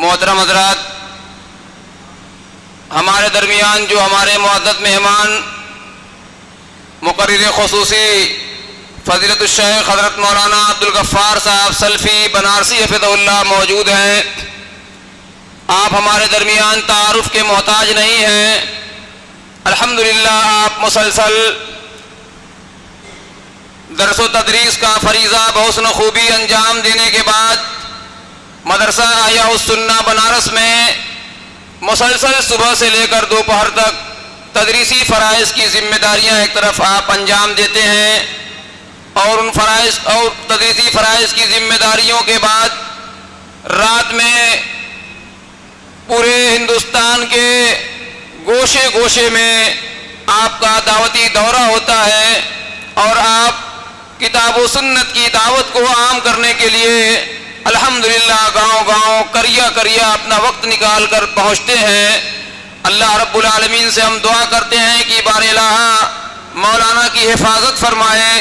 محترم حضرات، ہمارے درمیان جو ہمارے معزز مہمان مقرر خصوصی فضیلت الشیخ حضرت مولانا عبدالغفار صاحب سلفی بنارسی حفظہ اللہ موجود ہیں، آپ ہمارے درمیان تعارف کے محتاج نہیں ہیں۔ الحمدللہ آپ مسلسل درس و تدریس کا فریضہ بحسن خوبی انجام دینے کے بعد مدرسہ احیاء السنہ بنارس میں مسلسل صبح سے لے کر دوپہر تک تدریسی فرائض کی ذمہ داریاں ایک طرف آپ انجام دیتے ہیں، اور ان فرائض اور تدریسی فرائض کی ذمہ داریوں کے بعد رات میں پورے ہندوستان کے گوشے گوشے میں آپ کا دعوتی دورہ ہوتا ہے، اور آپ کتاب و سنت کی دعوت کو عام کرنے کے لیے الحمدللہ گاؤں گاؤں قریہ قریہ اپنا وقت نکال کر پہنچتے ہیں۔ اللہ رب العالمین سے ہم دعا کرتے ہیں کہ بار الہ مولانا کی حفاظت فرمائے،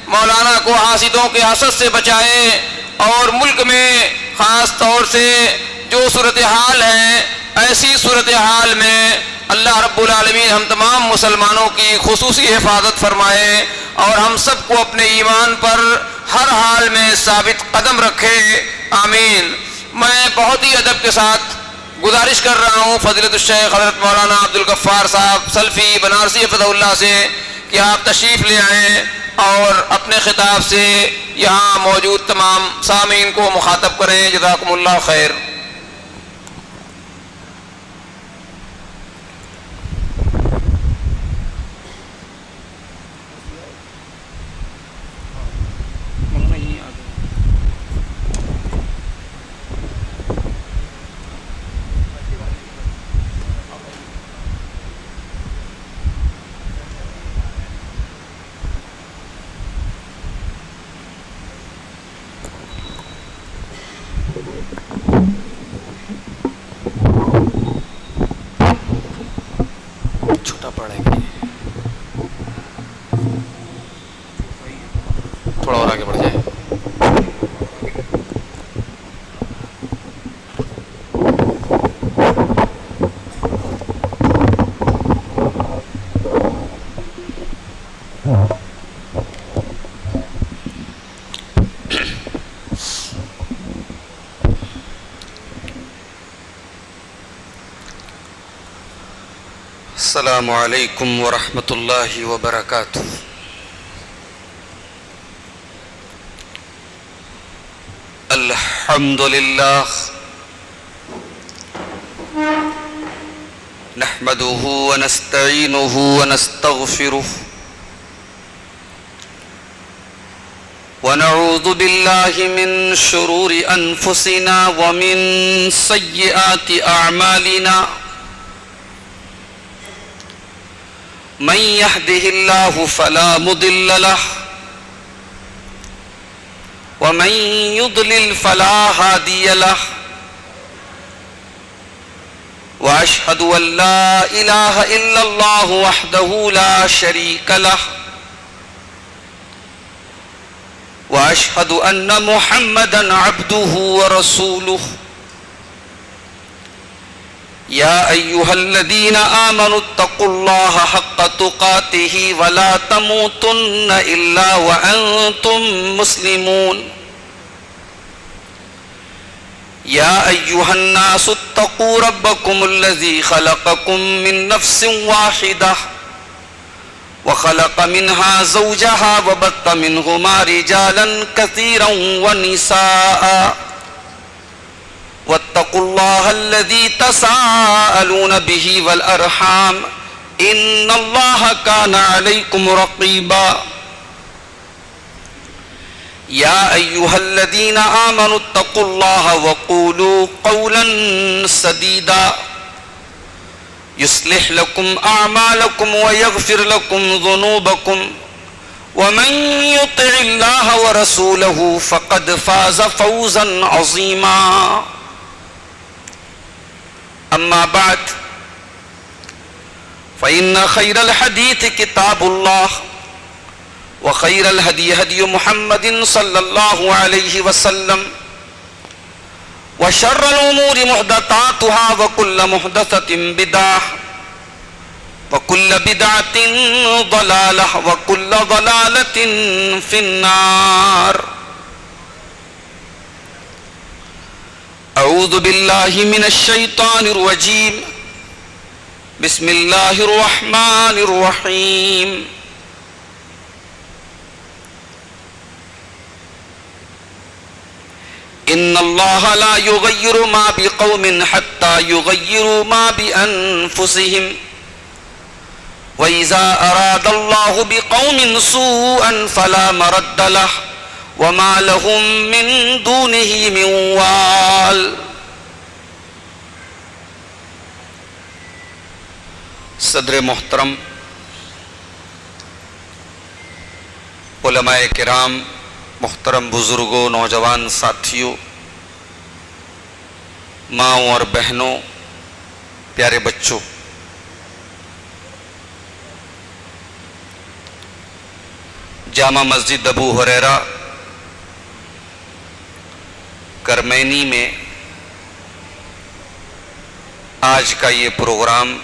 مولانا کو حاسدوں کے حسد سے بچائے، اور ملک میں خاص طور سے جو صورتحال ہے ایسی صورتحال میں اللہ رب العالمین ہم تمام مسلمانوں کی خصوصی حفاظت فرمائے، اور ہم سب کو اپنے ایمان پر ہر حال میں ثابت قدم رکھے، آمین۔ میں بہت ہی ادب کے ساتھ گزارش کر رہا ہوں فضیلت الشیخ حضرت مولانا عبدالغفار صاحب سلفی بنارسی حفظہ اللہ سے کہ آپ تشریف لے آئیں اور اپنے خطاب سے یہاں موجود تمام سامعین کو مخاطب کریں۔ جزاکم اللہ خیر۔ چھوٹا پڑے گا، تھوڑا اور آگے بڑھ جائے۔ السلام علیکم ورحمۃ اللہ وبرکاتہ۔ الحمد للہ نحمده ونستعینه ونستغفره ونعوذ باللہ من شرور انفسنا ومن سیئات اعمالنا، من يهده الله فلا مضل له ومن يضلل فلا هادي له، واشهد ان لا اله الا الله وحده لا شريك له، واشهد ان محمدا عبده ورسوله، يا أيها الذين آمنوا اتقوا الله حق تقاته ولا تموتن إلا وأنتم مسلمون، يا أيها الناس اتقوا ربكم الذي خلقكم من نفس واحدة وخلق منها زوجها وبث منهما رجالا كثيرا ونساء، واتقوا الله الذي تساءلون به والأرحام إن الله كان عليكم رقيبا، يا أيها الذين آمنوا اتقوا الله وقولوا قولا سديدا يصلح لكم أعمالكم ويغفر لكم ذنوبكم، ومن يطع الله ورسوله فقد فاز فوزا عظيما۔ أما بعد، فإن خير الحديث كتاب الله، وخير الهدي هدي محمد صلى الله عليه وسلم، وشر الأمور محدثاتها وكل محدثة بدعة وكل بدعة ضلالة وكل ضلالة في النار. أعوذ بالله من الشيطان الرجيم. بسم الله الرحمن الرحيم. إن الله لا يغير ما بقوم حتى يغيروا ما بأنفسهم وإذا أراد الله بقوم سوءا فلا مرد له وما لهم من دونه من وال. صدر محترم، علماء کرام، محترم بزرگوں، نوجوان ساتھیوں، ماؤں اور بہنوں، پیارے بچوں، جامع مسجد ابو ہریرہ کرمینی میں آج کا یہ پروگرام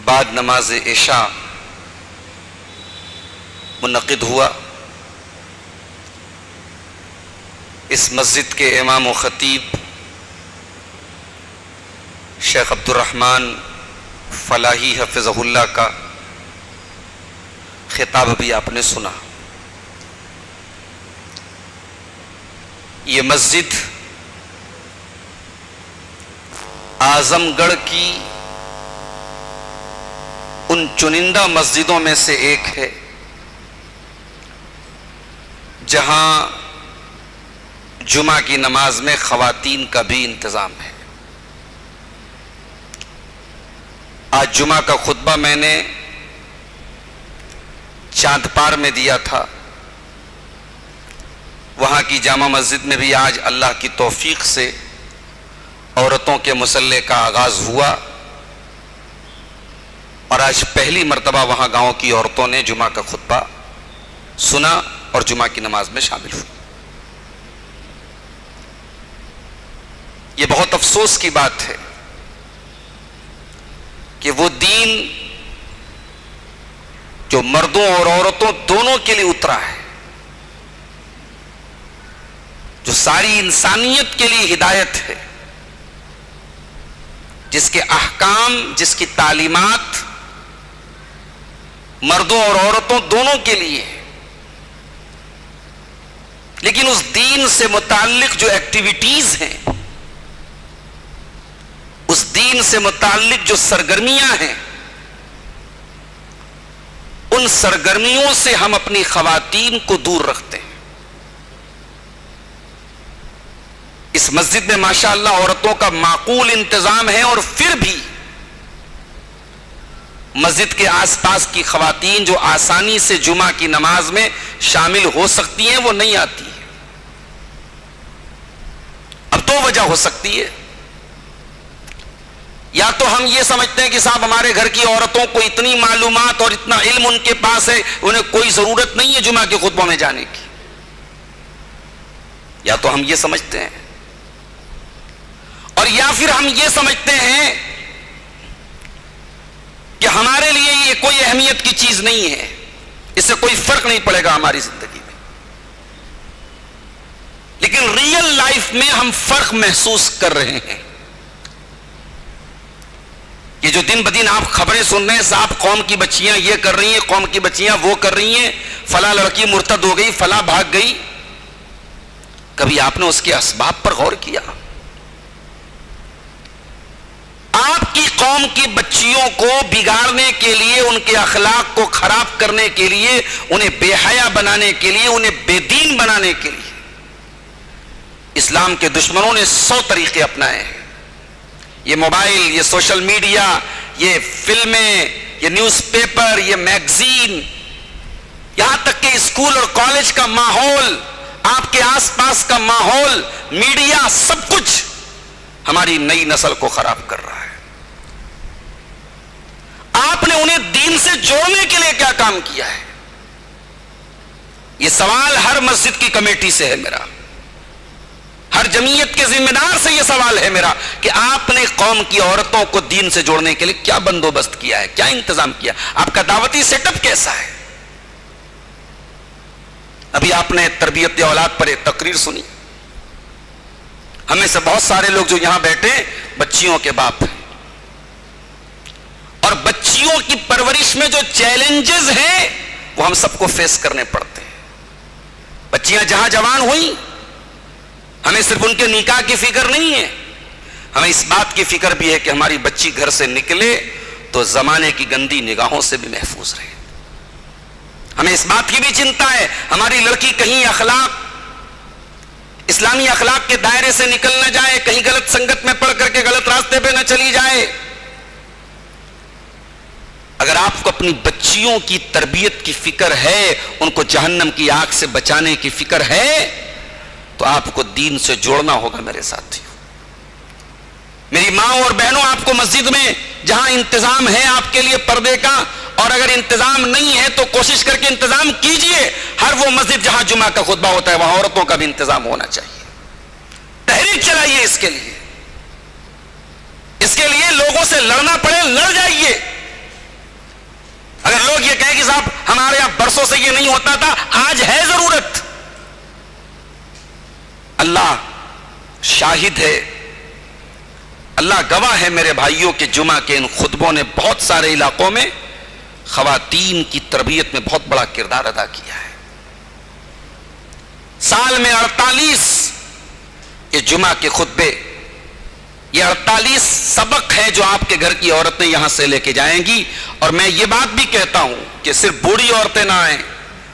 بعد نماز عشاء منعقد ہوا. اس مسجد کے امام و خطیب شیخ عبد الرحمن فلاحی حفظہ اللہ کا خطاب بھی آپ نے سنا. یہ مسجد اعظم گڑھ کی ان چنندہ مسجدوں میں سے ایک ہے جہاں جمعہ کی نماز میں خواتین کا بھی انتظام ہے. آج جمعہ کا خطبہ میں نے چاند پار میں دیا تھا. وہاں کی جامع مسجد میں بھی آج اللہ کی توفیق سے عورتوں کے مصلی کا آغاز ہوا اور آج پہلی مرتبہ وہاں گاؤں کی عورتوں نے جمعہ کا خطبہ سنا اور جمعہ کی نماز میں شامل ہوئی. یہ بہت افسوس کی بات ہے کہ وہ دین جو مردوں اور عورتوں دونوں کے لیے اترا ہے، جو ساری انسانیت کے لیے ہدایت ہے، جس کے احکام، جس کی تعلیمات مردوں اور عورتوں دونوں کے لیے ہے، لیکن اس دین سے متعلق جو ایکٹیویٹیز ہیں، اس دین سے متعلق جو سرگرمیاں ہیں، ان سرگرمیوں سے ہم اپنی خواتین کو دور رکھتے ہیں. اس مسجد میں ماشاءاللہ عورتوں کا معقول انتظام ہے اور پھر بھی مسجد کے آس پاس کی خواتین جو آسانی سے جمعہ کی نماز میں شامل ہو سکتی ہیں وہ نہیں آتی ہیں. اب دو وجہ ہو سکتی ہے. یا تو ہم یہ سمجھتے ہیں کہ صاحب ہمارے گھر کی عورتوں کو اتنی معلومات اور اتنا علم ان کے پاس ہے، انہیں کوئی ضرورت نہیں ہے جمعہ کے خطبوں میں جانے کی. یا تو ہم یہ سمجھتے ہیں، اور یا پھر ہم یہ سمجھتے ہیں کہ ہمارے لیے یہ کوئی اہمیت کی چیز نہیں ہے، اس سے کوئی فرق نہیں پڑے گا ہماری زندگی میں. لیکن ریئل لائف میں ہم فرق محسوس کر رہے ہیں. یہ جو دن بدن آپ خبریں سن رہے ہیں، صاحب قوم کی بچیاں یہ کر رہی ہیں، قوم کی بچیاں وہ کر رہی ہیں، فلاں لڑکی مرتد ہو گئی، فلاں بھاگ گئی، کبھی آپ نے اس کے اسباب پر غور کیا؟ آپ کی قوم کی بچیوں کو بگاڑنے کے لیے، ان کے اخلاق کو خراب کرنے کے لیے، انہیں بے حیا بنانے کے لیے، انہیں بے دین بنانے کے لیے اسلام کے دشمنوں نے 100 طریقے اپنائے ہیں. یہ موبائل، یہ سوشل میڈیا، یہ فلمیں، یہ نیوز پیپر، یہ میگزین، یہاں تک کہ اسکول اور کالج کا ماحول، آپ کے آس پاس کا ماحول، میڈیا، سب کچھ ہماری نئی نسل کو خراب کر رہا ہے. آپ نے انہیں دین سے جوڑنے کے لیے کیا کام کیا ہے؟ یہ سوال ہر مسجد کی کمیٹی سے ہے میرا. ہر جمعیت کے ذمہ دار سے یہ سوال ہے میرا کہ آپ نے قوم کی عورتوں کو دین سے جوڑنے کے لیے کیا بندوبست کیا ہے, کیا انتظام کیا, آپ کا دعوتی سیٹ اپ کیسا ہے؟ ابھی آپ نے تربیت اولاد پر ایک تقریر سنی. ہمیں سے بہت سارے لوگ جو یہاں بیٹھے بچیوں کے باپ ہیں, اور بچیوں کی پرورش میں جو چیلنجز ہیں وہ ہم سب کو فیس کرنے پڑتے ہیں. بچیاں جہاں جوان ہوئیں, ہمیں صرف ان کے نکاح کی فکر نہیں ہے, ہمیں اس بات کی فکر بھی ہے کہ ہماری بچی گھر سے نکلے تو زمانے کی گندی نگاہوں سے بھی محفوظ رہے. ہمیں اس بات کی بھی چنتا ہے ہماری لڑکی کہیں اسلامی اخلاق کے دائرے سے نکل نہ جائے, کہیں غلط سنگت میں پڑھ کر کے غلط راستے پہ نہ چلی جائے. اگر آپ کو اپنی بچیوں کی تربیت کی فکر ہے, ان کو جہنم کی آگ سے بچانے کی فکر ہے, تو آپ کو دین سے جوڑنا ہوگا میرے ساتھیوں. میری ماں اور بہنوں, آپ کو مسجد میں جہاں انتظام ہے آپ کے لیے پردے کا, اور اگر انتظام نہیں ہے تو کوشش کر کے انتظام کیجئے. ہر وہ مسجد جہاں جمعہ کا خطبہ ہوتا ہے وہاں عورتوں کا بھی انتظام ہونا چاہیے. تحریک چلائیے اس کے لیے لوگوں سے لڑنا پڑے لڑ جائیے. اگر لوگ یہ کہیں کہ صاحب ہمارے یہاں برسوں سے یہ نہیں ہوتا تھا, آج ہے ضرورت. اللہ شاہد ہے, اللہ گواہ ہے میرے بھائیوں کہ جمعہ کے ان خطبوں نے بہت سارے علاقوں میں خواتین کی تربیت میں بہت بڑا کردار ادا کیا ہے. سال میں 48 یہ جمعہ کے خطبے, یہ 48 سبق ہیں جو آپ کے گھر کی عورتیں یہاں سے لے کے جائیں گی. اور میں یہ بات بھی کہتا ہوں کہ صرف بوڑھی عورتیں نہ آئیں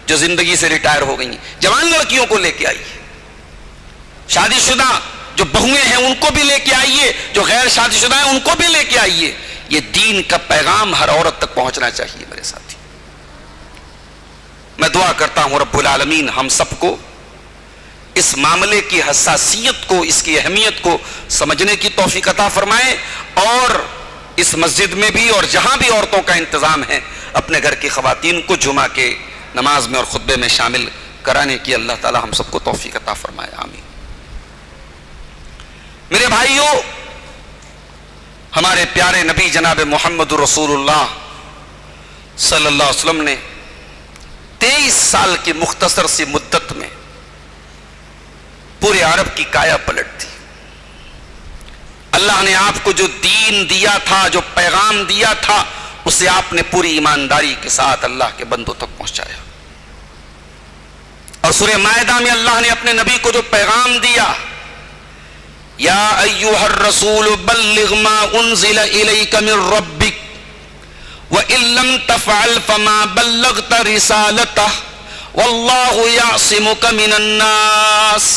جو زندگی سے ریٹائر ہو گئی ہیں, جوان لڑکیوں کو لے کے آئیے, شادی شدہ جو بہویں ہیں ان کو بھی لے کے آئیے, جو غیر شادی شدہ ہیں ان کو بھی لے کے آئیے. یہ دین کا پیغام ہر عورت تک پہنچنا چاہیے میرے ساتھی. میں دعا کرتا ہوں رب العالمین ہم سب کو اس معاملے کی حساسیت کو, اس کی اہمیت کو سمجھنے کی توفیق عطا فرمائے, اور اس مسجد میں بھی اور جہاں بھی عورتوں کا انتظام ہے اپنے گھر کی خواتین کو جمعہ کے نماز میں اور خطبے میں شامل کرانے کی اللہ تعالی ہم سب کو توفیق عطا فرمائے, آمین. میرے بھائیوں, ہمارے پیارے نبی جناب محمد رسول اللہ صلی اللہ علیہ وسلم نے 23 سال کی مختصر سی مدت میں پورے عرب کی کایا پلٹ دی. اللہ نے آپ کو جو دین دیا تھا, جو پیغام دیا تھا, اسے آپ نے پوری ایمانداری کے ساتھ اللہ کے بندوں تک پہنچایا. اور سورہ مائدہ میں اللہ نے اپنے نبی کو جو پیغام دیا, یا ایھا الرسول بلغ ما انزل الیک من ربک وان لم تفعل فما بلغت رسالتہ واللہ یعصمک من الناس.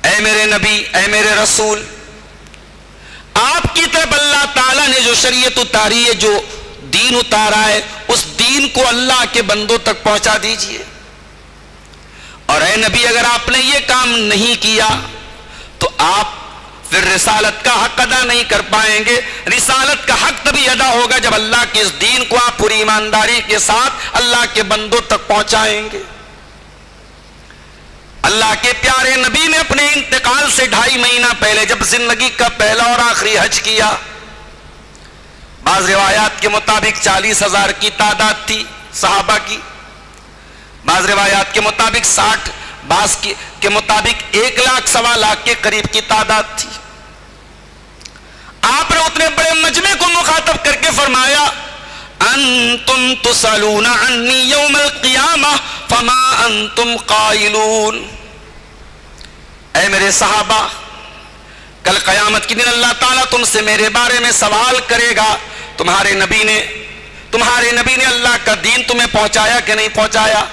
اے میرے نبی, اے میرے رسول, آپ کی طرف اللہ تعالیٰ نے جو شریعت اتاری ہے, جو دین اتارا ہے, اس دین کو اللہ کے بندوں تک پہنچا دیجئے. اور اے نبی, اگر آپ نے یہ کام نہیں کیا تو آپ پھر رسالت کا حق ادا نہیں کر پائیں گے. رسالت کا حق تبھی ادا ہوگا جب اللہ کے اس دین کو آپ پوری ایمانداری کے ساتھ اللہ کے بندوں تک پہنچائیں گے. اللہ کے پیارے نبی نے اپنے انتقال سے 2.5 مہینہ پہلے جب زندگی کا پہلا اور آخری حج کیا, بعض روایات کے مطابق 40,000 کی تعداد تھی صحابہ کی, بعض روایات کے مطابق 60, بعض کے مطابق 1 لاکھ 1.25 لاکھ کے قریب کی تعداد تھی. آپ نے اتنے بڑے مجمع کو مخاطب کر کے فرمایا, انتم تسالون عنی یوم القیامہ فما انتم قائلون. اے میرے صحابہ, کل قیامت کے دن اللہ تعالیٰ تم سے میرے بارے میں سوال کرے گا, تمہارے نبی نے اللہ کا دین تمہیں پہنچایا کہ نہیں پہنچایا,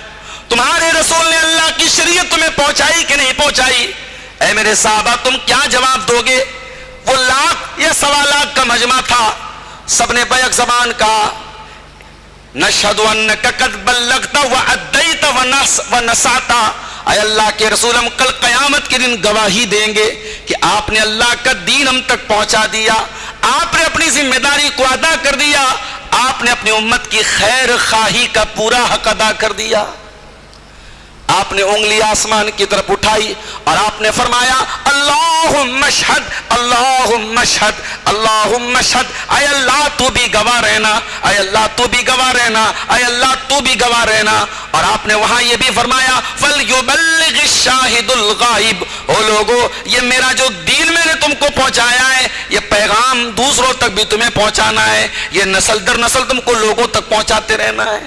تمہارے رسول نے اللہ کی شریعت تمہیں پہنچائی کہ نہیں پہنچائی. اے میرے صحابہ, تم کیا جواب دو گے؟ وہ 1 لاکھ یا 1.25 لاکھ کا مجمع تھا, سب نے بیک زبان کہا, نشہد انک قد بلغت وادیت ونصحت. اے اللہ کے رسول, ہم کل قیامت کے دن گواہی دیں گے کہ آپ نے اللہ کا دین ہم تک پہنچا دیا, آپ نے اپنی ذمہ داری کو ادا کر دیا, آپ نے اپنی امت کی خیر خواہی کا پورا حق ادا کر دیا. آپ نے انگلی آسمان کی طرف اٹھائی اور آپ نے فرمایا اللہم اشہد اللہم اشہد اللہم اشہد، اے اللہ تو بھی گواہ رہنا، اے اللہ تو بھی گواہ رہنا، اے اللہ تو بھی گواہ رہنا۔ اور آپ نے وہاں یہ بھی فرمایا فَلْيُبَلِّغِ الشَّاهِدُ الْغَائِبُ، او لوگو یہ میرا جو دین میں نے تم کو پہنچایا ہے، یہ پیغام دوسروں تک بھی تمہیں پہنچانا ہے، یہ نسل در نسل تم کو لوگوں تک پہنچاتے رہنا ہے۔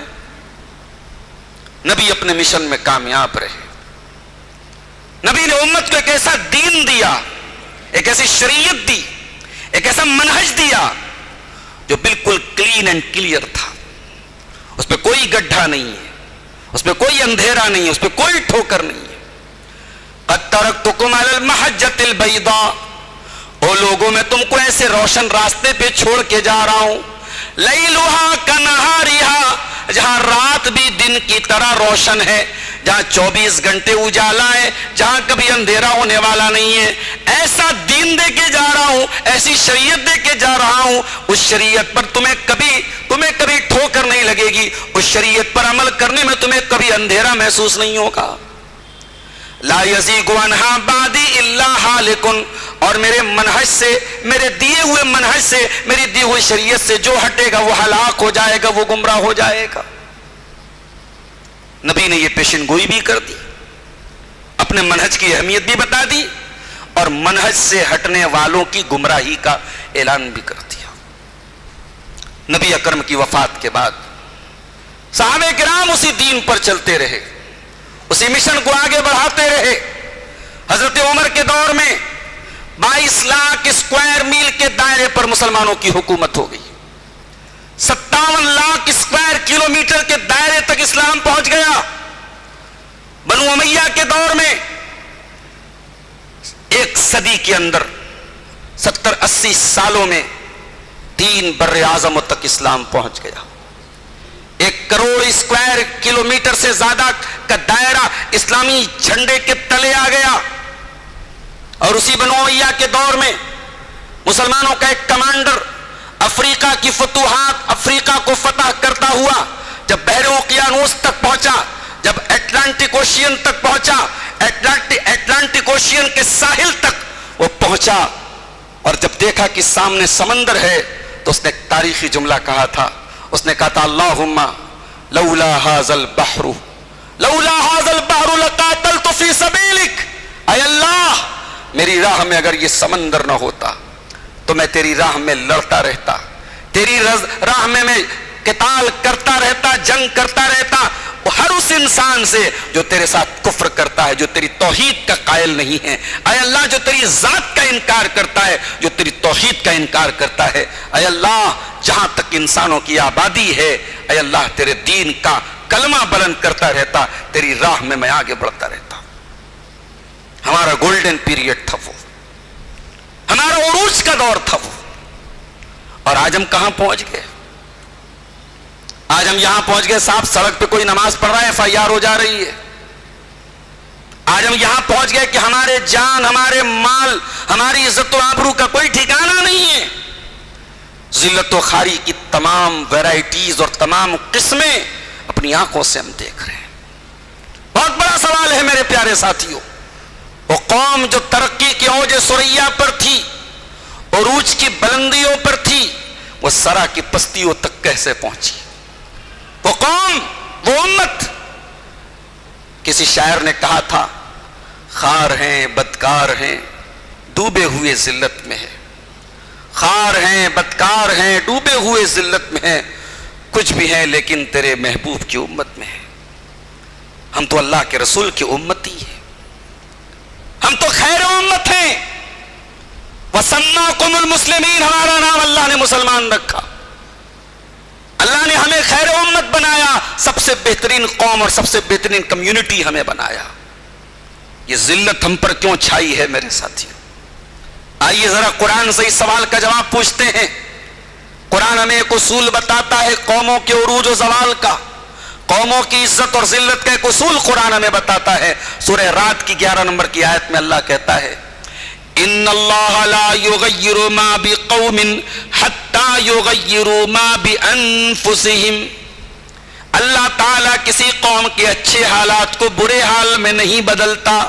نبی اپنے مشن میں کامیاب رہے۔ نبی نے امت کو ایک ایسا دین دیا، ایک ایسی شریعت دی، ایک ایسا منہج دیا جو بالکل کلین اینڈ کلیئر تھا، اس پہ کوئی گڈھا نہیں ہے، اس پہ کوئی اندھیرا نہیں ہے، اس پہ کوئی ٹھوکر نہیں ہے۔ قد ترکتکم علی المحجۃ البیضاء، او لوگوں میں تم کو ایسے روشن راستے پہ چھوڑ کے جا رہا ہوں، لیلھا کنہارھا، جہاں رات بھی دن کی طرح روشن ہے، جہاں 24 گھنٹے اجالا ہے، جہاں کبھی اندھیرا ہونے والا نہیں ہے۔ ایسا دین دے کے جا رہا ہوں، ایسی شریعت دے کے جا رہا ہوں، اس شریعت پر تمہیں کبھی ٹھوکر نہیں لگے گی، اس شریعت پر عمل کرنے میں تمہیں کبھی اندھیرا محسوس نہیں ہوگا۔ لا یزیغ عنہا بعدی الا ہالک، اور میرے منہج سے، میرے دیے ہوئے منہج سے، میری دی ہوئی شریعت سے جو ہٹے گا وہ ہلاک ہو جائے گا، وہ گمراہ ہو جائے گا۔ نبی نے یہ پیشن گوئی بھی کر دی، اپنے منہج کی اہمیت بھی بتا دی، اور منہج سے ہٹنے والوں کی گمراہی کا اعلان بھی کر دیا۔ نبی اکرم کی وفات کے بعد صحابہ کرام اسی دین پر چلتے رہے، اسی مشن کو آگے بڑھاتے رہے۔ حضرت عمر کے دور میں 22 لاکھ اسکوائر میل کے دائرے پر مسلمانوں کی حکومت ہو گئی، 57 لاکھ اسکوائر کلومیٹر کے دائرے تک اسلام پہنچ گیا۔ بنو امیہ کے دور میں ایک صدی کے اندر 70-80 سالوں میں 3 بر اعظموں تک اسلام پہنچ گیا۔ 1 کروڑ اسکوائر کلومیٹر سے زیادہ کا دائرہ اسلامی جھنڈے کے تلے آ گیا۔ اور اسی بنو امیہ کے دور میں مسلمانوں کا ایک کمانڈر افریقہ کی فتوحات، افریقہ کو فتح کرتا ہوا جب بحر اوقیانوس تک پہنچا، جب اٹلانٹک اوشین تک پہنچا، اٹلانٹک اوشین کے ساحل تک وہ پہنچا، اور جب دیکھا کہ سامنے سمندر ہے تو اس نے ایک تاریخی جملہ کہا تھا، اس نے کہا تھا اللہم لولا ھذا البحر لقاتلت فی سبیلک، اے اللہ میری راہ میں اگر یہ سمندر نہ ہوتا تو میں تیری راہ میں لڑتا رہتا، تیری راہ میں قتال کرتا رہتا، جنگ کرتا رہتا ہر اس انسان سے جو تیرے ساتھ کفر کرتا ہے، جو تیری توحید کا قائل نہیں ہے، اے اللہ جو تیری ذات کا انکار کرتا ہے، جو تیری توحید کا انکار کرتا ہے، اے اللہ جہاں تک انسانوں کی آبادی ہے، اے اللہ تیرے دین کا کلمہ بلند کرتا رہتا، تیری راہ میں آگے بڑھتا رہتا۔ ہمارا گولڈن پیریڈ تھا وہ، ہمارا عروج کا دور تھا وہ، اور آج ہم کہاں پہنچ گئے؟ آج ہم یہاں پہنچ گئے، صاحب سڑک پہ کوئی نماز پڑھ رہا ہے FIR ہو جا رہی ہے۔ آج ہم یہاں پہنچ گئے کہ ہمارے جان، ہمارے مال، ہماری عزت و آبرو کا کوئی ٹھکانہ نہیں ہے۔ ذلت و خواری کی تمام ویرائٹیز اور تمام قسمیں اپنی آنکھوں سے ہم دیکھ رہے ہیں۔ بہت بڑا سوال ہے میرے پیارے ساتھیوں، وہ قوم جو ترقی کے اوج ثریا پر تھی، عروج کی بلندیوں پر تھی، وہ سرا کی پستیوں تک کیسے پہنچی؟ وہ قوم، وہ امت، کسی شاعر نے کہا تھا خار ہیں بدکار ہیں ڈوبے ہوئے ذلت میں ہے، خار ہیں بدکار ہیں ڈوبے ہوئے ذلت میں ہے، کچھ بھی ہیں لیکن تیرے محبوب کی امت میں ہے۔ ہم تو اللہ کے رسول کی امتی ہیں، ہم تو خیر امت ہیں۔ وَسَمَّاكُمُ الْمُسْلِمِينَ، ہمارا نام اللہ نے مسلمان رکھا، اللہ نے ہمیں خیر امت بنایا، سب سے بہترین قوم اور سب سے بہترین کمیونٹی ہمیں بنایا۔ یہ ذلت ہم پر کیوں چھائی ہے میرے ساتھیوں؟ آئیے ذرا قرآن سے اس سوال کا جواب پوچھتے ہیں۔ قرآن ہمیں ایک اصول بتاتا ہے قوموں کے عروج و زوال کا، قوموں کی عزت اور ذلت کا ایک اصول قرآن ہمیں بتاتا ہے۔ سورہ رات کی 11 نمبر کی آیت میں اللہ کہتا ہے ان اللہ لا یغیر ما بقوم حتی یغیروا ما بانفسہم، اللہ تعالیٰ کسی قوم کے اچھے حالات کو برے حال میں نہیں بدلتا،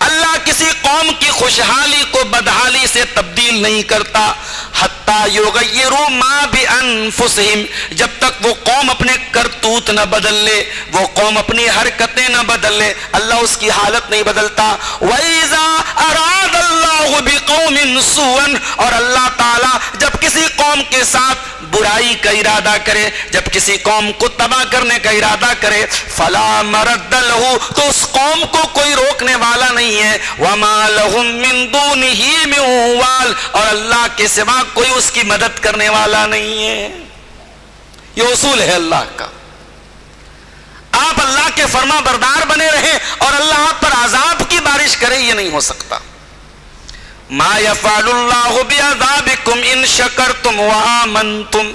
اللہ کسی قوم کی خوشحالی کو بدحالی سے تبدیل نہیں کرتا، حتیٰ یغیروا ما بانفسہم، جب تک وہ قوم اپنے کرتوت نہ بدل لے، وہ قوم اپنی حرکتیں نہ بدل لے، اللہ اس کی حالت نہیں بدلتا۔ وَإِذَا أَرَادَ اللَّهُ بِقَوْمٍ سُوءًا، اور اللہ تعالیٰ جب کسی قوم کے ساتھ برائی کا ارادہ کرے، جب کسی قوم کو تباہ کرنے کا ارادہ کرے، فَلَا مَرَدَّ لَهُ، تو اس قوم کو کوئی روکنے والا نہیں ہے، وَمَا لَهُم مِّن دُونِهِ مِن وَالٍ، اور اللہ کے سوا کوئی اس کی مدد کرنے والا نہیں ہے۔ یہ اصول ہے اللہ کا، آپ اللہ کے فرما بردار بنے رہیں اور اللہ آپ پر عذاب کی بارش کرے، یہ نہیں ہو سکتا۔ ما یفعل اللہ بعذابکم ان شکرتم وآمنتم،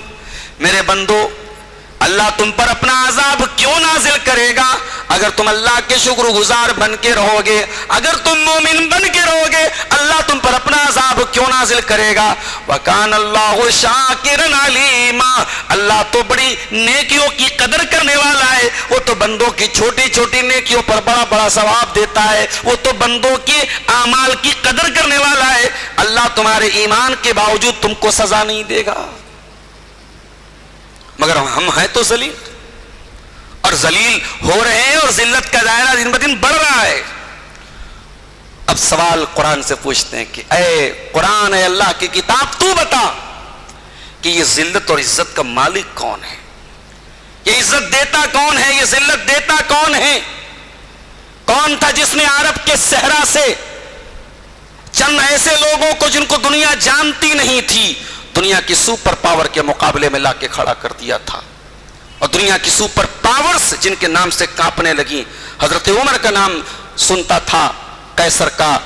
میرے بندو اللہ تم پر اپنا عذاب کیوں نازل کرے گا اگر تم اللہ کے شکر گزار بن کے رہو گے، اگر تم مومن بن کے رہو گے اللہ تم پر اپنا عذاب کیوں نازل کرے گا۔ وَكَانَ اللَّهُ شَاكِرًا عَلِيمًا، اللہ تو بڑی نیکیوں کی قدر کرنے والا ہے، وہ تو بندوں کی چھوٹی چھوٹی نیکیوں پر بڑا بڑا ثواب دیتا ہے، وہ تو بندوں کے اعمال کی قدر کرنے والا ہے، اللہ تمہارے ایمان کے باوجود تم کو سزا نہیں دے گا۔ مگر ہم ہیں تو ذلیل، اور ذلیل ہو رہے ہیں، اور ذلت کا دائرہ دن بدن بڑھ رہا ہے۔ اب سوال قرآن سے پوچھتے ہیں کہ اے قرآن، اے اللہ کی کتاب، تو بتا کہ یہ ذلت اور عزت کا مالک کون ہے، یہ عزت دیتا کون ہے، یہ ذلت دیتا کون ہے؟ کون تھا جس نے عرب کے صحرا سے چند ایسے لوگوں کو جن کو دنیا جانتی نہیں تھی دنیا کی سپر پاور کے مقابلے میں لا کے کھڑا کر دیا تھا، اور دنیا کی سپر پاورز جن کے نام سے کانپنے لگی۔ حضرت عمر کا نام سنتا تھا قیصر کا،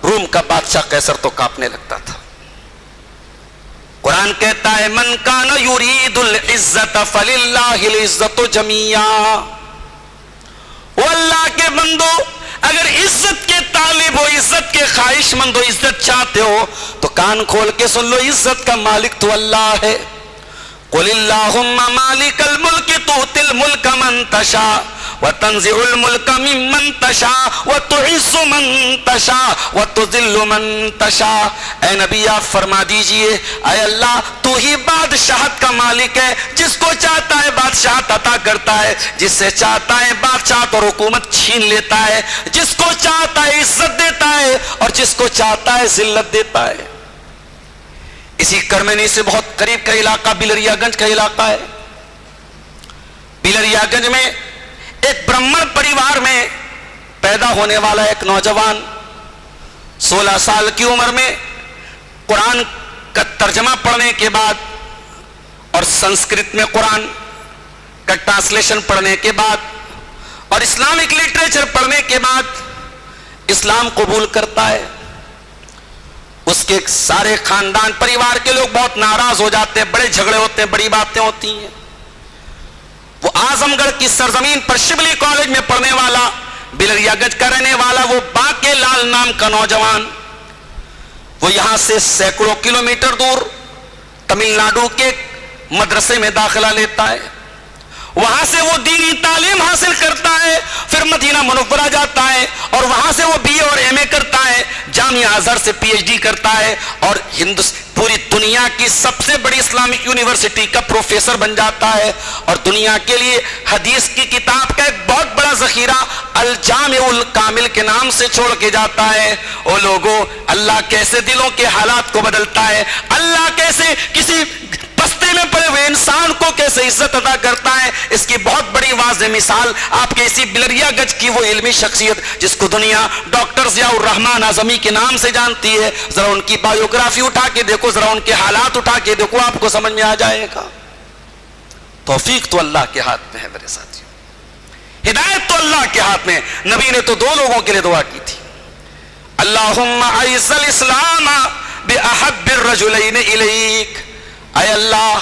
روم کا بادشاہ قیصر تو کانپنے لگتا تھا۔ قرآن کہتا ہے من کان یرید العزت فللہ العزت جمیعا، وہ اللہ کے بندو اگر عزت کے طالب ہو، عزت کے خواہش مند ہو، عزت چاہتے ہو تو کان کھول کے سن لو، عزت کا مالک تو اللہ ہے۔ قل اللہم مالک الملک تؤتی الملک من تشاء وتنزع الملک ممن تشاء وتعز من تشاء وتذل من تشاء۔ اے نبی آپ فرما دیجئے، اے اللہ تو ہی بادشاہت کا مالک ہے، جس کو چاہتا ہے بادشاہت عطا کرتا ہے، جس سے چاہتا ہے بادشاہت اور حکومت چھین لیتا ہے، جس کو چاہتا ہے عزت دیتا ہے اور جس کو چاہتا ہے ذلت دیتا ہے۔ اسی کرمینی سے بہت قریب کا علاقہ بلریا گنج کا علاقہ ہے۔ بلریا گنج میں ایک برہمن پریوار میں پیدا ہونے والا ایک نوجوان 16 سال کی عمر میں قرآن کا ترجمہ پڑھنے کے بعد اور سنسکرت میں قرآن کا ٹرانسلیشن پڑھنے کے بعد اور اسلامک لٹریچر پڑھنے کے بعد اسلام قبول کرتا ہے۔ اس کے سارے خاندان پریوار کے لوگ بہت ناراض ہو جاتے ہیں، بڑے جھگڑے ہوتے ہیں، بڑی باتیں ہوتی ہیں۔ وہ اعظم گڑھ کی سرزمین پر شبلی کالج میں پڑھنے والا، بلریا گنج کا رہنے والا وہ باقی لال نام کا نوجوان، وہ یہاں سے سینکڑوں کلومیٹر دور تمل ناڈو کے مدرسے میں داخلہ لیتا ہے، وہاں سے وہ دینی تعلیم حاصل کرتا ہے، پھر مدینہ منورہ جاتا ہے اور وہاں سے وہ بی اے اور ایم اے کرتا ہے، جامعہ ازہر سے پی ایچ ڈی کرتا ہے اور پوری دنیا کی سب سے بڑی اسلامک یونیورسٹی کا پروفیسر بن جاتا ہے، اور دنیا کے لیے حدیث کی کتاب کا ایک بہت بڑا ذخیرہ الجامع الکامل کے نام سے چھوڑ کے جاتا ہے۔ او لوگوں، اللہ کیسے دلوں کے حالات کو بدلتا ہے، اللہ کیسے کسی بستے میں پڑے ہوئے انسان کو کیسے عزت عطا کرتا ہے، اس کی بہت بڑی واضح مثال آپ کے اسی بلریا گنج کی وہ علمی شخصیت جس کو دنیا ڈاکٹر ضیاء الرحمن اعظمی کے نام سے جانتی ہے، ذرا ان کی بایوگرافی اٹھا کے دیکھو، ذرا ان کے حالات اٹھا کے دیکھو، آپ کو سمجھ میں آ جائے گا۔ توفیق تو اللہ کے ہاتھ میں ہے میرے ساتھیوں، ہدایت تو اللہ کے ہاتھ میں۔ نبی نے تو 2 لوگوں کے لیے دعا کی تھی، اللہم اعز الاسلام باحب الرجلین الیک، اے اللہ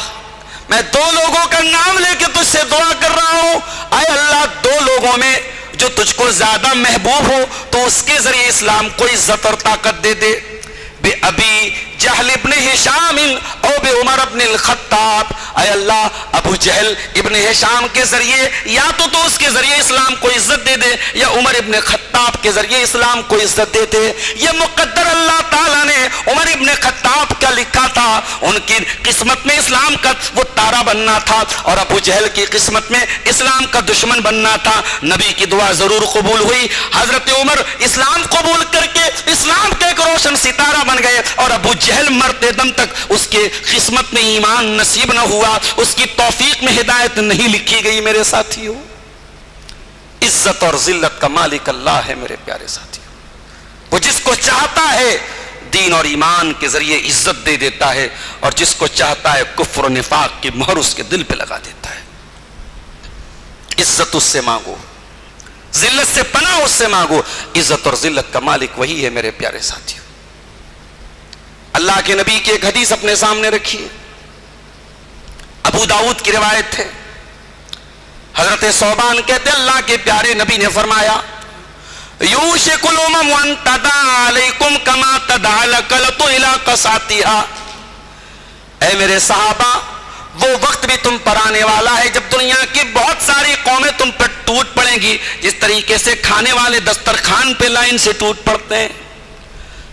میں 2 لوگوں کا نام لے کے تجھ سے دعا کر رہا ہوں، اے اللہ 2 لوگوں میں جو تجھ کو زیادہ محبوب ہو تو اس کے ذریعے اسلام کو عزت اور طاقت دے دے۔ بے ابی جہل ابن ہشام او بے عمر ابن الخطاب، اے اللہ ابو جہل ابن ہشام کے ذریعے یا تو اس کے ذریعے اسلام کو عزت دے دے، یا عمر ابن خطاب کے ذریعے اسلام کو عزت دے دے۔ یہ مقدر اللہ تعالیٰ نے عمر ابن خطاب کا لکھا تھا، ان کی قسمت میں اسلام کا وہ تارا بننا تھا، اور ابو جہل کی قسمت میں اسلام کا دشمن بننا تھا۔ نبی کی دعا ضرور قبول ہوئی، حضرت عمر اسلام قبول کر کے اسلام کے ایک روشن ستارہ بن گئے، اور ابو جہل مرتے دم تک اس کے قسمت میں ایمان نصیب نہ ہوا، اس کی توفیق میں ہدایت نہیں لکھی گئی۔ میرے ساتھیوں، عزت اور ذلت کا مالک اللہ ہے میرے پیارے ساتھیوں، وہ جس کو چاہتا ہے دین اور ایمان کے ذریعے عزت دے دیتا ہے، اور جس کو چاہتا ہے کفر و نفاق کی مہر اس کے دل پہ لگا دیتا ہے۔ عزت اس سے مانگو، ذلت سے پناہ اس سے مانگو، عزت اور ذلت کا مالک وہی ہے میرے پیارے ساتھیوں۔ اللہ کے نبی کی ایک حدیث اپنے سامنے رکھیے، ابو داؤد کی روایت ہے، حضرت ثوبان کہتے اللہ کے پیارے نبی نے فرمایا یوشک الامم ان تداعی علیکم کما تداعی الکلۃ الی قصاتها، اے میرے صحابہ وہ وقت بھی تم پر آنے والا ہے جب دنیا کی بہت ساری قومیں تم پر ٹوٹ پڑیں گی، جس طریقے سے کھانے والے دسترخوان پہ لائن سے ٹوٹ پڑتے ہیں۔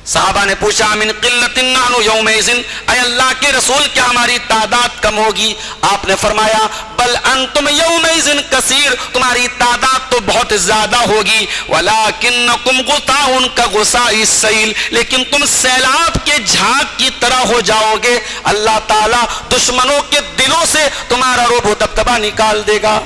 صحابہ نے پوچھا من قلت نحن یومئذ، اے اللہ کے رسول کیا ہماری تعداد کم ہوگی؟ آپ نے فرمایا بل انتم یومئذ کثیر، تمہاری تعداد تو بہت زیادہ ہوگی، ولکنکم غثاء کغثاء السیل، لیکن تم سیلاب کے جھاگ کی طرح ہو جاؤ گے۔ اللہ تعالیٰ دشمنوں کے دلوں سے تمہارا رعب و دبدبہ نکال دے گا۔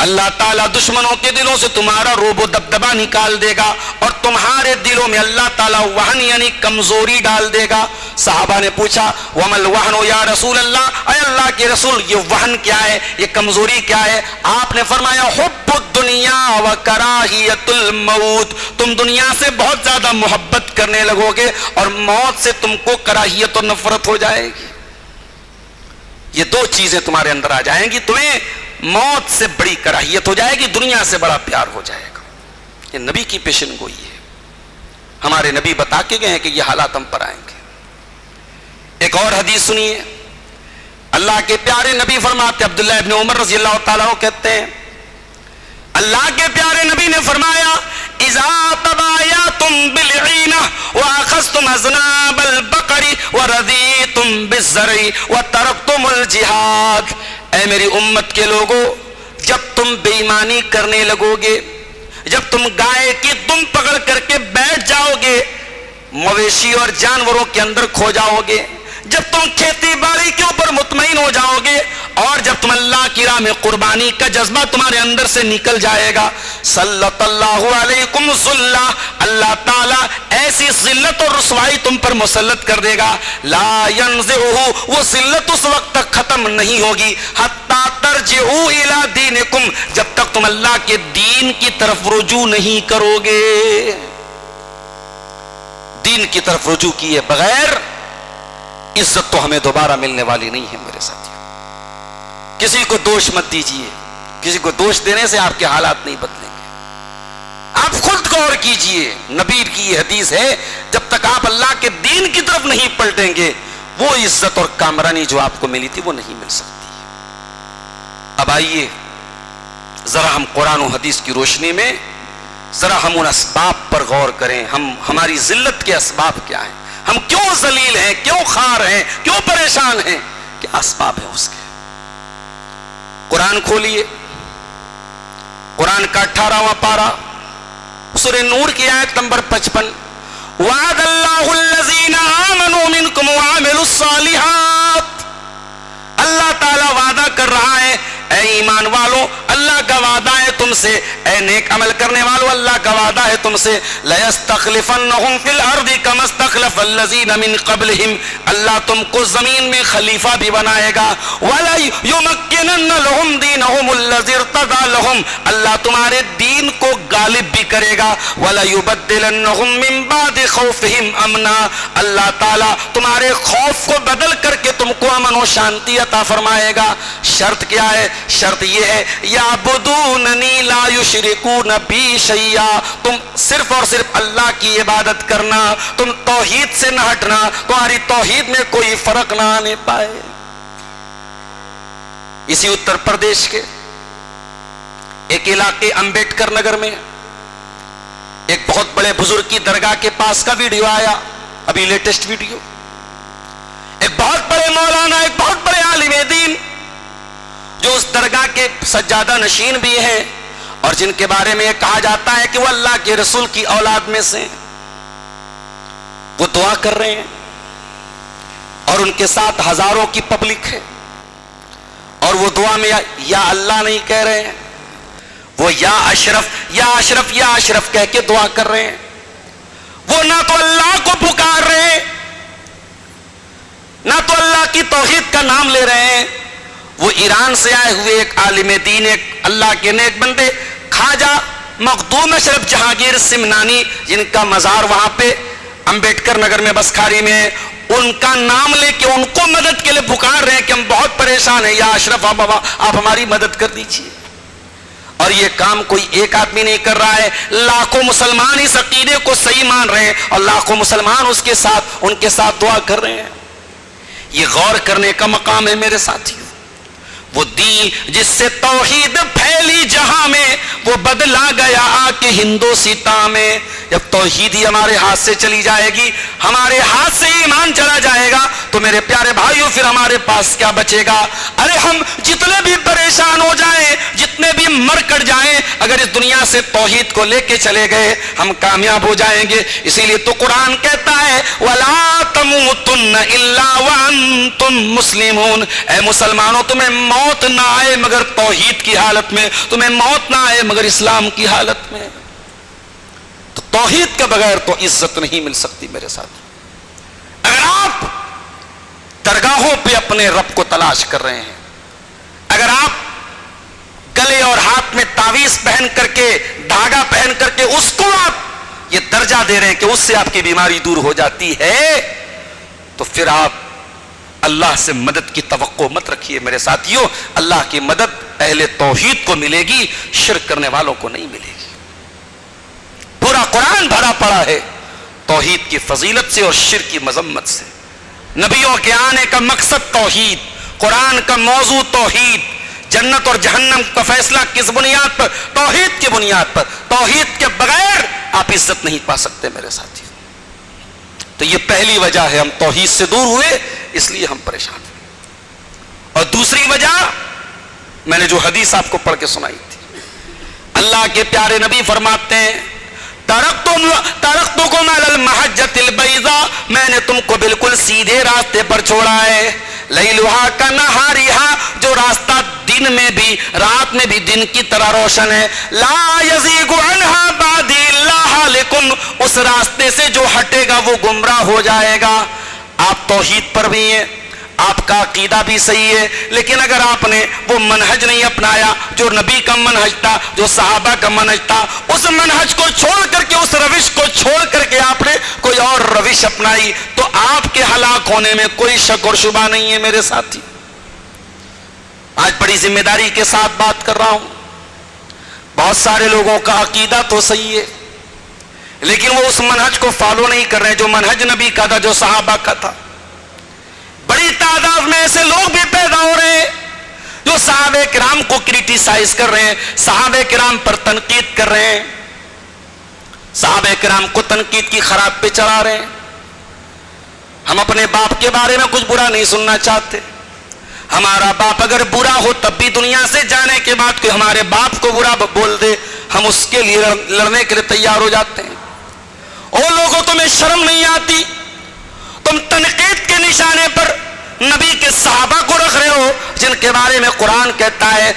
اللہ تعالیٰ دشمنوں کے دلوں سے تمہارا رعب و دبدبہ نکال دے گا، اور تمہارے دلوں میں اللہ تعالیٰ وہن یعنی کمزوری ڈال دے گا۔ صحابہ نے پوچھا وَمَا الْوَهْنُ یا رسول اللہ، اے اللہ کے رسول یہ وہن کیا ہے، یہ کمزوری کیا ہے؟ آپ نے فرمایا حب الدنیا وکراہیت الموت، تم دنیا سے بہت زیادہ محبت کرنے لگو گے، اور موت سے تم کو کراہیت اور نفرت ہو جائے گی۔ یہ دو چیزیں تمہارے اندر آ جائیں گی، تمہیں موت سے بڑی کراہیت ہو جائے گی، دنیا سے بڑا پیار ہو جائے گا۔ یہ نبی کی پیشن گوئی ہے، ہمارے نبی بتا کے گئے ہیں کہ یہ حالات ہم پر آئیں گے۔ ایک اور حدیث سنیے، اللہ کے پیارے نبی فرماتے، عبداللہ ابن عمر رضی اللہ تعالیٰ کہتے ہیں اللہ کے پیارے نبی نے فرمایا اذا تبایعتم بالعینہ واخذتم اذناب البقر ورضیتم بالزرع وترکتم الجہاد، اے میری امت کے لوگوں جب تم بے ایمانی کرنے لگو گے، جب تم گائے کی دم پکڑ کر کے بیٹھ جاؤ گے، مویشی اور جانوروں کے اندر کھو جاؤ گے، جب تم کھیتی باڑی کے اوپر مطمئن ہو جاؤ گے، اور جب تم اللہ کی راہ میں قربانی کا جذبہ تمہارے اندر سے نکل جائے گا، سلط اللہ علیکم ذلہ، اللہ تعالیٰ ایسی ذلت اور رسوائی تم پر مسلط کر دے گا، لا ینزعہ، وہ ذلت اس وقت تک ختم نہیں ہوگی، حتی ترجعوا الی دینکم، جب تک تم اللہ کے دین کی طرف رجوع نہیں کرو گے۔ دین کی طرف رجوع کیے بغیر عزت تو ہمیں دوبارہ ملنے والی نہیں ہے میرے ساتھیوں۔ کسی کو دوش مت دیجیے، کسی کو دوش دینے سے آپ کے حالات نہیں بدلیں گے، آپ خود غور کیجئے۔ نبی کی یہ حدیث ہے جب تک آپ اللہ کے دین کی طرف نہیں پلٹیں گے وہ عزت اور کامرانی جو آپ کو ملی تھی وہ نہیں مل سکتی۔ اب آئیے ذرا ہم قرآن و حدیث کی روشنی میں ذرا ہم ان اسباب پر غور کریں، ہماری ذلت کے اسباب کیا ہیں، ہم کیوں ذلیل ہیں، کیوں خوار ہیں، کیوں پریشان ہیں، کیا اسباب ہیں اس کے۔ قرآن کھولیے، قرآن کا 18واں پارہ سورہ نور کی آیت نمبر 55، وعد اللہ الذین آمنوا منکم وعملوا الصالحات، اللہ تعالیٰ وعدہ کر رہا ہے اے ایمان والو، اللہ کا وعدہ ہے تم سے، اے نیک عمل کرنے والو اللہ کا وعدہ ہے تم سے، لَيَسْتَخْلِفَنَّهُمْ فِي الْأَرْضِ كَمَا اسْتَخْلَفَ الَّذِينَ مِنْ قَبْلِهِمْ، اللہ تم کو زمین میں خلیفہ بھی بنائے گا، وَلَا يُمَكِّنَنَّ لَهُمْ دِينَهُمُ الَّذِي ارْتَضَىٰ لَهُمْ، اللہ تمہارے دین کو غالب بھی کرے گا. وَلَيُبَدِّلَنَّهُم مِّن بَعْدِ خَوْفِهِمْ أَمْنًا. اللہ تعالیٰ تمہارے خوف کو بدل کر کے تم کو امن و شانتی عطا فرمائے گا. شرط کیا ہے؟ شرط یہ ہے یعبدوننی لا یشرکون بی شیئا. تم صرف اور صرف اللہ کی عبادت کرنا, تم توحید سے نہ ہٹنا, تمہاری توحید میں کوئی فرق نہ آنے پائے. اسی اتر پردیش کے ایک علاقے امبیڈکر نگر میں ایک بہت بڑے بزرگ کی درگاہ کے پاس کا ویڈیو آیا, ابھی لیٹسٹ ویڈیو. ایک بہت بڑے مولانا, ایک بہت بڑے عالم دین جو اس درگاہ کے سجادہ نشین بھی ہیں اور جن کے بارے میں یہ کہا جاتا ہے کہ وہ اللہ کے رسول کی اولاد میں سے, وہ دعا کر رہے ہیں اور ان کے ساتھ ہزاروں کی پبلک ہے اور وہ دعا میں یا اللہ نہیں کہہ رہے ہیں, وہ یا اشرف یا اشرف یا اشرف کہہ کے دعا کر رہے ہیں. وہ نہ تو اللہ کو پکار رہے ہیں, نہ تو اللہ کی توحید کا نام لے رہے ہیں. وہ ایران سے آئے ہوئے ایک عالم دین, ایک اللہ کے نیک بندے خواجہ مخدوم اشرف جہانگیر سمنانی, جن کا مزار وہاں پہ امبیڈکر نگر میں بسکھاری میں ہے, ان کا نام لے کے ان کو مدد کے لیے پکار رہے ہیں کہ ہم بہت پریشان ہیں, یا اشرف آپ ہماری مدد کر دیجیے. اور یہ کام کوئی ایک آدمی نہیں کر رہا ہے, لاکھوں مسلمان اس عقیدے کو صحیح مان رہے ہیں اور لاکھوں مسلمان اس کے ساتھ ان کے ساتھ دعا کر رہے ہیں. یہ غور کرنے کا مقام ہے میرے ساتھیوں. وہ دین جس سے توحید پھیلی جہاں میں, وہ بدلا گیا آ کے ہندوستاں میں. جب توحید ہی ہمارے ہاتھ سے چلی جائے گی, ہمارے ہاتھ سے ایمان چلا جائے گا, تو میرے پیارے بھائیوں پھر ہمارے پاس کیا بچے گا؟ ارے ہم جتنے بھی پریشان ہو جائیں, جتنے بھی مر کر جائیں, اگر اس دنیا سے توحید کو لے کے چلے گئے ہم کامیاب ہو جائیں گے. اسی لیے تو قرآن کہتا ہے وَلَا تَمُوتُنَّ إِلَّا وَأَنْتُمْ مُسْلِمُونَ. اے مسلمانوں, تمہیں موت نہ آئے مگر توحید کی حالت میں, تمہیں موت نہ آئے مگر اسلام کی حالت میں. تو توحید کے بغیر تو عزت نہیں مل سکتی میرے ساتھ. اگر آپ درگاہوں پہ اپنے رب کو تلاش کر رہے ہیں, اگر آپ گلے اور ہاتھ میں تعویذ پہن کر کے, دھاگا پہن کر کے اس کو آپ یہ درجہ دے رہے ہیں کہ اس سے آپ کی بیماری دور ہو جاتی ہے, تو پھر آپ اللہ سے مدد کی توقع مت رکھیے میرے ساتھیوں. اللہ کی مدد اہل توحید کو ملے گی, شرک کرنے والوں کو نہیں ملے گی. پورا قرآن بھرا پڑا ہے توحید کی فضیلت سے اور شرک کی مذمت سے. نبیوں کے آنے کا مقصد توحید, قرآن کا موضوع توحید, جنت اور جہنم کا فیصلہ کس بنیاد پر؟ توحید کی بنیاد پر. توحید کے بغیر آپ عزت نہیں پا سکتے میرے ساتھی. تو یہ پہلی وجہ ہے, ہم توحید سے دور ہوئے اس لیے ہم پریشان ہوئے. اور دوسری وجہ میں نے جو حدیث آپ کو پڑھ کے سنائی تھی, اللہ کے پیارے نبی فرماتے ہیں ترکتکم علی المحجۃ البیضاء, میں نے تم کو بالکل سیدھے راستے پر چھوڑا ہے. لیلھا کنہارھا, جو راستہ دن میں بھی رات میں بھی دن کی طرح روشن ہے. لا یزیغ عنہا بعدی الا ہالک, اس راستے سے جو ہٹے گا وہ گمراہ ہو جائے گا. آپ توحید پر بھی ہیں, آپ کا عقیدہ بھی صحیح ہے, لیکن اگر آپ نے وہ منہج نہیں اپنایا جو نبی کا منہج تھا, جو صحابہ کا منہج تھا, اس منہج کو چھوڑ کر کے, اس روش کو چھوڑ کر کے آپ نے کوئی اور روش اپنائی, تو آپ کے ہلاک ہونے میں کوئی شک اور شبہ نہیں ہے میرے ساتھی. آج بڑی ذمہ داری کے ساتھ بات کر رہا ہوں. بہت سارے لوگوں کا عقیدہ تو صحیح ہے لیکن وہ اس منہج کو فالو نہیں کر رہے جو منہج نبی کا تھا, جو صحابہ کا تھا. بڑی تعداد میں ایسے لوگ بھی پیدا ہو رہے ہیں جو صحابہ کرام کو کرٹیسائز کر رہے ہیں, صحابہ کرام پر تنقید کر رہے ہیں, صحابہ کرام کو تنقید کی خراب پہ چڑھا رہے ہیں. ہم اپنے باپ کے بارے میں کچھ برا نہیں سننا چاہتے. ہمارا باپ اگر برا ہو تب بھی دنیا سے جانے کے بعد کوئی ہمارے باپ کو برا بول دے, ہم اس کے لیے لڑنے کے لیے تیار ہو جاتے ہیں. اور لوگوں تمہیں شرم نہیں آتی, تم تنقید کے نشانے پر نبی کے صحابہ کو رکھ رہے ہو جن کے بارے میں قرآن کہتا ہے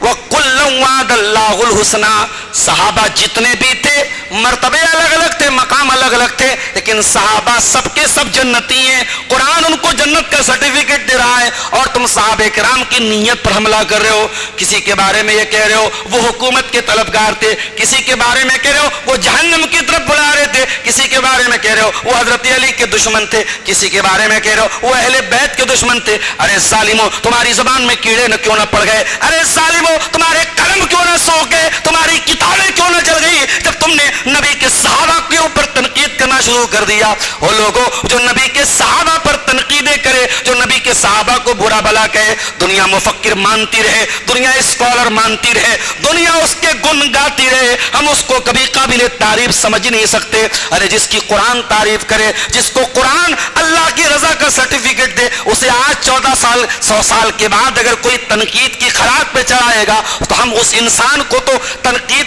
وَكُلًّا وَعَدَ اللَّهُ الْحُسْنَىٰ, صحابہ جتنے بھی تھے مرتبے الگ الگ تھے, مقام الگ الگ تھے, لیکن صحابہ سب کے سب جنتی ہیں. قرآن ان کو جنت کا سرٹیفکیٹ دے رہا ہے, اور تم صحابہ کرام کی نیت پر حملہ کر رہے ہو. کسی کے بارے میں یہ کہہ رہے ہو وہ حکومت کے طلبگار تھے, کسی کے بارے میں کہہ رہے ہو وہ جہنم کی طرف بلا رہے تھے, کسی کے بارے میں کہہ رہے ہو وہ حضرت علی کے دشمن تھے, کسی کے بارے میں کہہ رہے ہو وہ اہل بیت کے دشمن تھے. ارے ظالمو, تمہاری زبان میں کیڑے نہ کیوں نہ پڑ گئے؟ ارے ظالمو, تمہارے قلم کیوں نہ سو گئے؟ تمہاری کتابیں کیوں نہ جل گئی جب تم نے نبی کے صحابہ کے اوپر تنقید کرنا شروع کر دیا؟ وہ لوگوں جو نبی کے صحابہ پر تنقیدیں کرے, جو نبی کے صحابہ کو برا بلا کہے, دنیا مفکر مانتی رہے, دنیا اسکالر مانتی رہے, دنیا اس کے گن گاتی رہے, ہم اس کو کبھی قابل تعریف سمجھ نہیں سکتے. ارے جس کی قرآن تعریف کرے, جس کو قرآن اللہ کی رضا کا سرٹیفکیٹ دے, اسے آج 14 سال 100 سال کے بعد اگر کوئی تنقید کی خراج پہ چڑھائے گا تو ہم اس انسان کو تو تنقید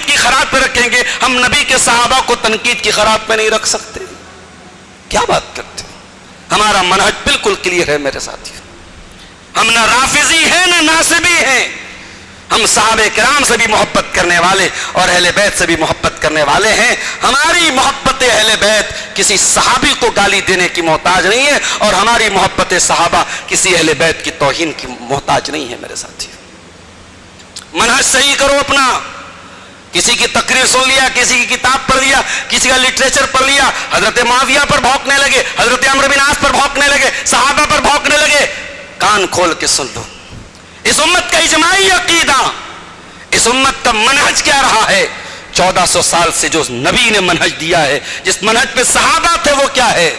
کی خراج پہ رکھیں گے, ہم نبی کے صحابہ کو تنقید کی خراج پہ نہیں رکھ سکتے. کیا بات کرتے ہیں؟ ہمارا منہج بالکل کلیئر ہے میرے ساتھی. ہم نہ رافضی ہیں نہ ناصبی ہیں, ہم صحابہ کرام سے بھی محبت کرنے والے اور اہل بیت سے بھی محبت کرنے والے ہیں. ہماری محبت اہل بیت کسی صحابی کو گالی دینے کی محتاج نہیں ہے, اور ہماری محبت صحابہ کسی اہل بیت کی توہین کی محتاج نہیں ہے میرے ساتھی. منہج صحیح کرو اپنا. کسی کی تقریر سن لیا, کسی کی کتاب پڑھ لیا, کسی کا لٹریچر پڑھ لیا, حضرت معاویہ پر بھونکنے لگے, حضرت عمرو بن عاص پر بھونکنے لگے, صحابہ پر بھونکنے لگے. کان کھول کے سن لو, اس امت کا اجماعی عقیدہ, اس امت کا منہج کیا رہا ہے 1400 سال سے, جو نبی نے منہج دیا ہے, جس منہج پہ صحابہ تھے, وہ کیا ہے؟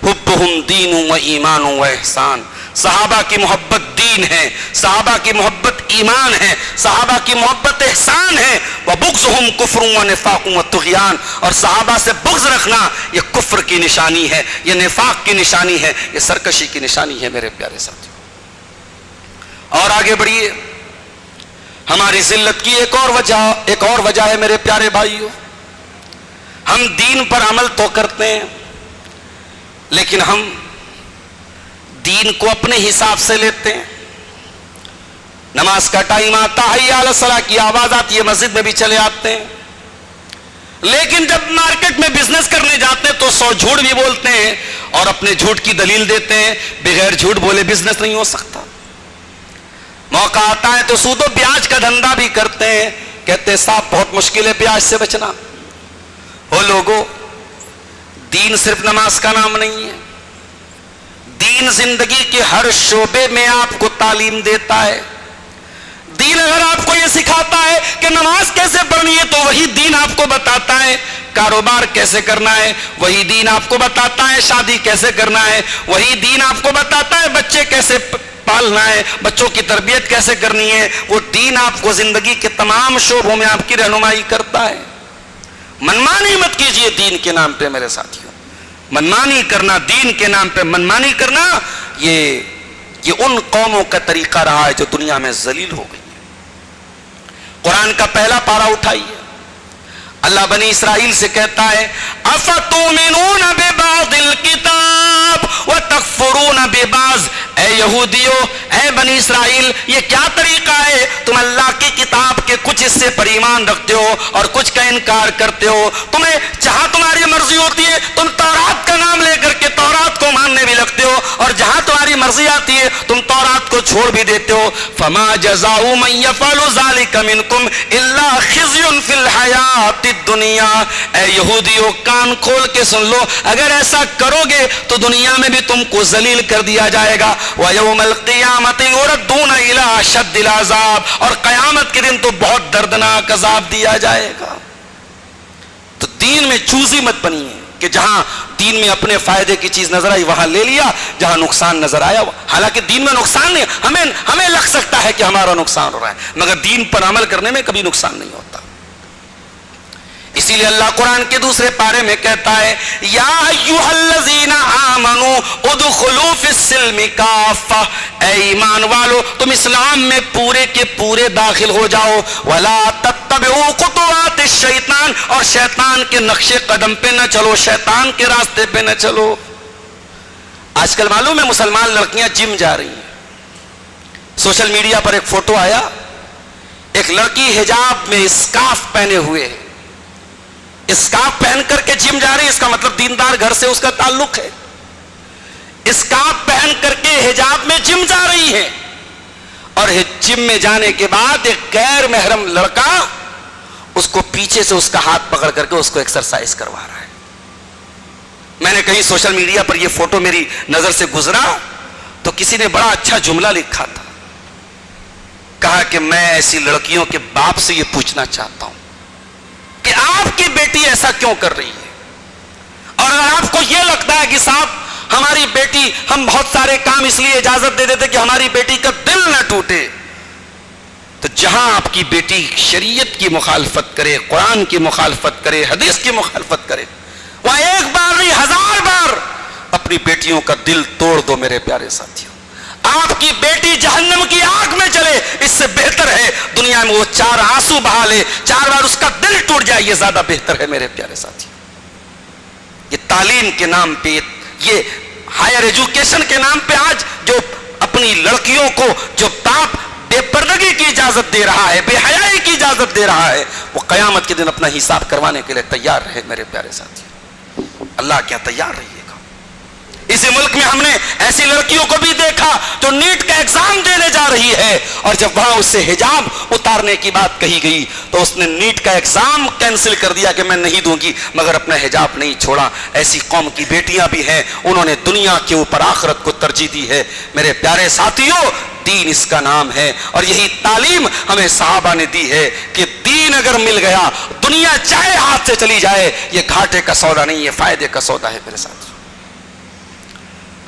حبہم دین و ایمان و احسان. صحابہ کی محبت دین ہے, صحابہ کی محبت ایمان ہے, صحابہ کی محبت احسان ہے. وبغضہم کفر و نفاق و طغیان. اور صحابہ سے بغض رکھنا یہ کفر کی نشانی ہے, یہ نفاق کی نشانی ہے, یہ سرکشی کی نشانی ہے میرے پیارے ساتھی. اور آگے بڑھیے. ہماری ذلت کی ایک اور وجہ ہے میرے پیارے بھائیوں. ہم دین پر عمل تو کرتے ہیں, لیکن ہم دین کو اپنے حساب سے لیتے ہیں. نماز کا ٹائم آتا ہے, حی علی الصلاۃ کی آواز آتی ہے, مسجد میں بھی چلے آتے ہیں, لیکن جب مارکیٹ میں بزنس کرنے جاتے ہیں تو 100 جھوٹ بھی بولتے ہیں اور اپنے جھوٹ کی دلیل دیتے ہیں. بغیر جھوٹ بولے بزنس نہیں ہو سکتا. موقع آتا ہے تو سود و بیاج کا دھندا بھی کرتے ہیں, کہتے ہیں صاحب بہت مشکل ہے بیاج سے بچنا. وہ لوگوں, دین صرف نماز کا نام نہیں ہے, دین زندگی کے ہر شعبے میں آپ کو تعلیم دیتا ہے. دین اگر آپ کو یہ سکھاتا ہے کہ نماز کیسے پڑھنی ہے تو وہی دین آپ کو بتاتا ہے کاروبار کیسے کرنا ہے, وہی دین آپ کو بتاتا ہے شادی کیسے کرنا ہے, وہی دین آپ کو بتاتا ہے بچے کیسے پالنا ہے, بچوں کی تربیت کیسے کرنی ہے. وہ دین آپ کو زندگی کے تمام شعبوں میں آپ کی رہنمائی کرتا ہے. منمانی مت کیجئے دین کے نام پہ میرے ساتھیوں. منمانی کرنا, دین کے نام پہ منمانی کرنا, یہ ان قوموں کا طریقہ رہا ہے جو دنیا میں ذلیل ہو گئی. قرآن کا پہلا پارہ اٹھائیے. اللہ بنی اسرائیل سے کہتا ہے افتؤمنون ببعض الکتاب وتکفرون ببعض. اے یہودیو, اے بنی اسرائیل, یہ کیا طریقہ ہے؟ تم اللہ کی کتاب کے کچھ حصے پر ایمان رکھتے ہو اور کچھ کا انکار کرتے ہو. تمہیں جہاں تمہاری مرضی ہوتی ہے تم تورات کا نام لے کر کے تورات کو ماننے بھی لگتے ہو, اور جہاں تمہاری مرضی آتی ہے تم تورات کو چھوڑ بھی دیتے ہو. فما جزاء من يفعل ذلك منكم الا خزي في الحیات الدنیا. اے یہودیو, کان کھول کے سن لو, اگر ایسا کرو گے تو دنیا میں بھی تم کو ذلیل کر دیا جائے گا. وَيَوْمَ الْقِيَامَةِ يُرَدُّونَ إِلَىٰ أَشَدِّ الْعَذَابِ. اور قیامت کے دن تو بہت دردناک عذاب دیا جائے گا. تو دین میں چوزی مت بنیے کہ جہاں دین میں اپنے فائدے کی چیز نظر آئی وہاں لے لیا, جہاں نقصان نظر آیا. حالانکہ دین میں نقصان نہیں, ہمیں لگ سکتا ہے کہ ہمارا نقصان ہو رہا ہے, مگر دین پر عمل کرنے میں کبھی نقصان نہیں ہوتا. اسی لیے اللہ قرآن کے دوسرے پارے میں کہتا ہے یا ایھا الذین آمنوا ادخلوا فی السلم کافہ. اے ایمان والو, تم اسلام میں پورے کے پورے داخل ہو جاؤ. ولا تتبعوا خطوات الشیطان. اور شیطان کے نقش قدم پہ نہ چلو, شیطان کے راستے پہ نہ چلو. آج کل معلوم ہے مسلمان لڑکیاں جم جا رہی ہیں. سوشل میڈیا پر ایک فوٹو آیا, ایک لڑکی حجاب میں اسکارف پہنے ہوئے ہے، اسکارف پہن کر کے جم جا رہی ہے، اس کا مطلب دیندار گھر سے اس کا تعلق ہے. اسکارف پہن کر کے حجاب میں جم جا رہی ہے، اور جم میں جانے کے بعد ایک غیر محرم لڑکا اس کو پیچھے سے اس کا ہاتھ پکڑ کر کے اس کو ایکسرسائز کروا رہا ہے. میں نے کہیں سوشل میڈیا پر یہ فوٹو میری نظر سے گزرا تو کسی نے بڑا اچھا جملہ لکھا تھا، کہا کہ میں ایسی لڑکیوں کے باپ سے یہ پوچھنا چاہتا ہوں کہ آپ کی بیٹی ایسا کیوں کر رہی ہے، اور اگر آپ کو یہ لگتا ہے کہ صاحب ہماری بیٹی، ہم بہت سارے کام اس لیے اجازت دے دیتے کہ ہماری بیٹی کا دل نہ ٹوٹے، تو جہاں آپ کی بیٹی شریعت کی مخالفت کرے، قرآن کی مخالفت کرے، حدیث کی مخالفت کرے، وہاں ایک بار نہیں 1000 بار اپنی بیٹیوں کا دل توڑ دو میرے پیارے ساتھیوں. آپ کی بیٹی جہنم کی آگ میں چلے، اس سے بہتر ہے دنیا میں وہ 4 آنسو بہا لے، 4 بار اس کا دل ٹوٹ جائے، یہ زیادہ بہتر ہے میرے پیارے ساتھیوں. یہ تعلیم کے نام پہ، یہ ہائر ایجوکیشن کے نام پہ آج جو اپنی لڑکیوں کو جو باپ بے پردگی کی اجازت دے رہا ہے، بے حیائی کی اجازت دے رہا ہے، وہ قیامت کے دن اپنا حساب کروانے کے لیے تیار رہے میرے پیارے ساتھی. اللہ کیا تیار رہیے گا. اسی ملک میں ہم نے ایسی لڑکیوں کو بھی دیکھا جو نیٹ کا ایگزام دینے جا رہی ہے، اور جب وہاں اس سے حجاب اتارنے کی بات کہی گئی تو اس نے نیٹ کا ایگزام کینسل کر دیا کہ میں نہیں دوں گی، مگر اپنا حجاب نہیں چھوڑا. ایسی قوم کی بیٹیاں بھی ہیں، انہوں نے دنیا کے اوپر آخرت کو ترجیح دی ہے. میرے پیارے ساتھیوں، دین اس کا نام ہے، اور یہی تعلیم ہمیں صحابہ نے دی ہے کہ دین اگر مل گیا، دنیا چاہے ہاتھ سے چلی جائے، یہ گھاٹے کا سودا نہیں، یہ فائدے کا سودا ہے. میرے ساتھ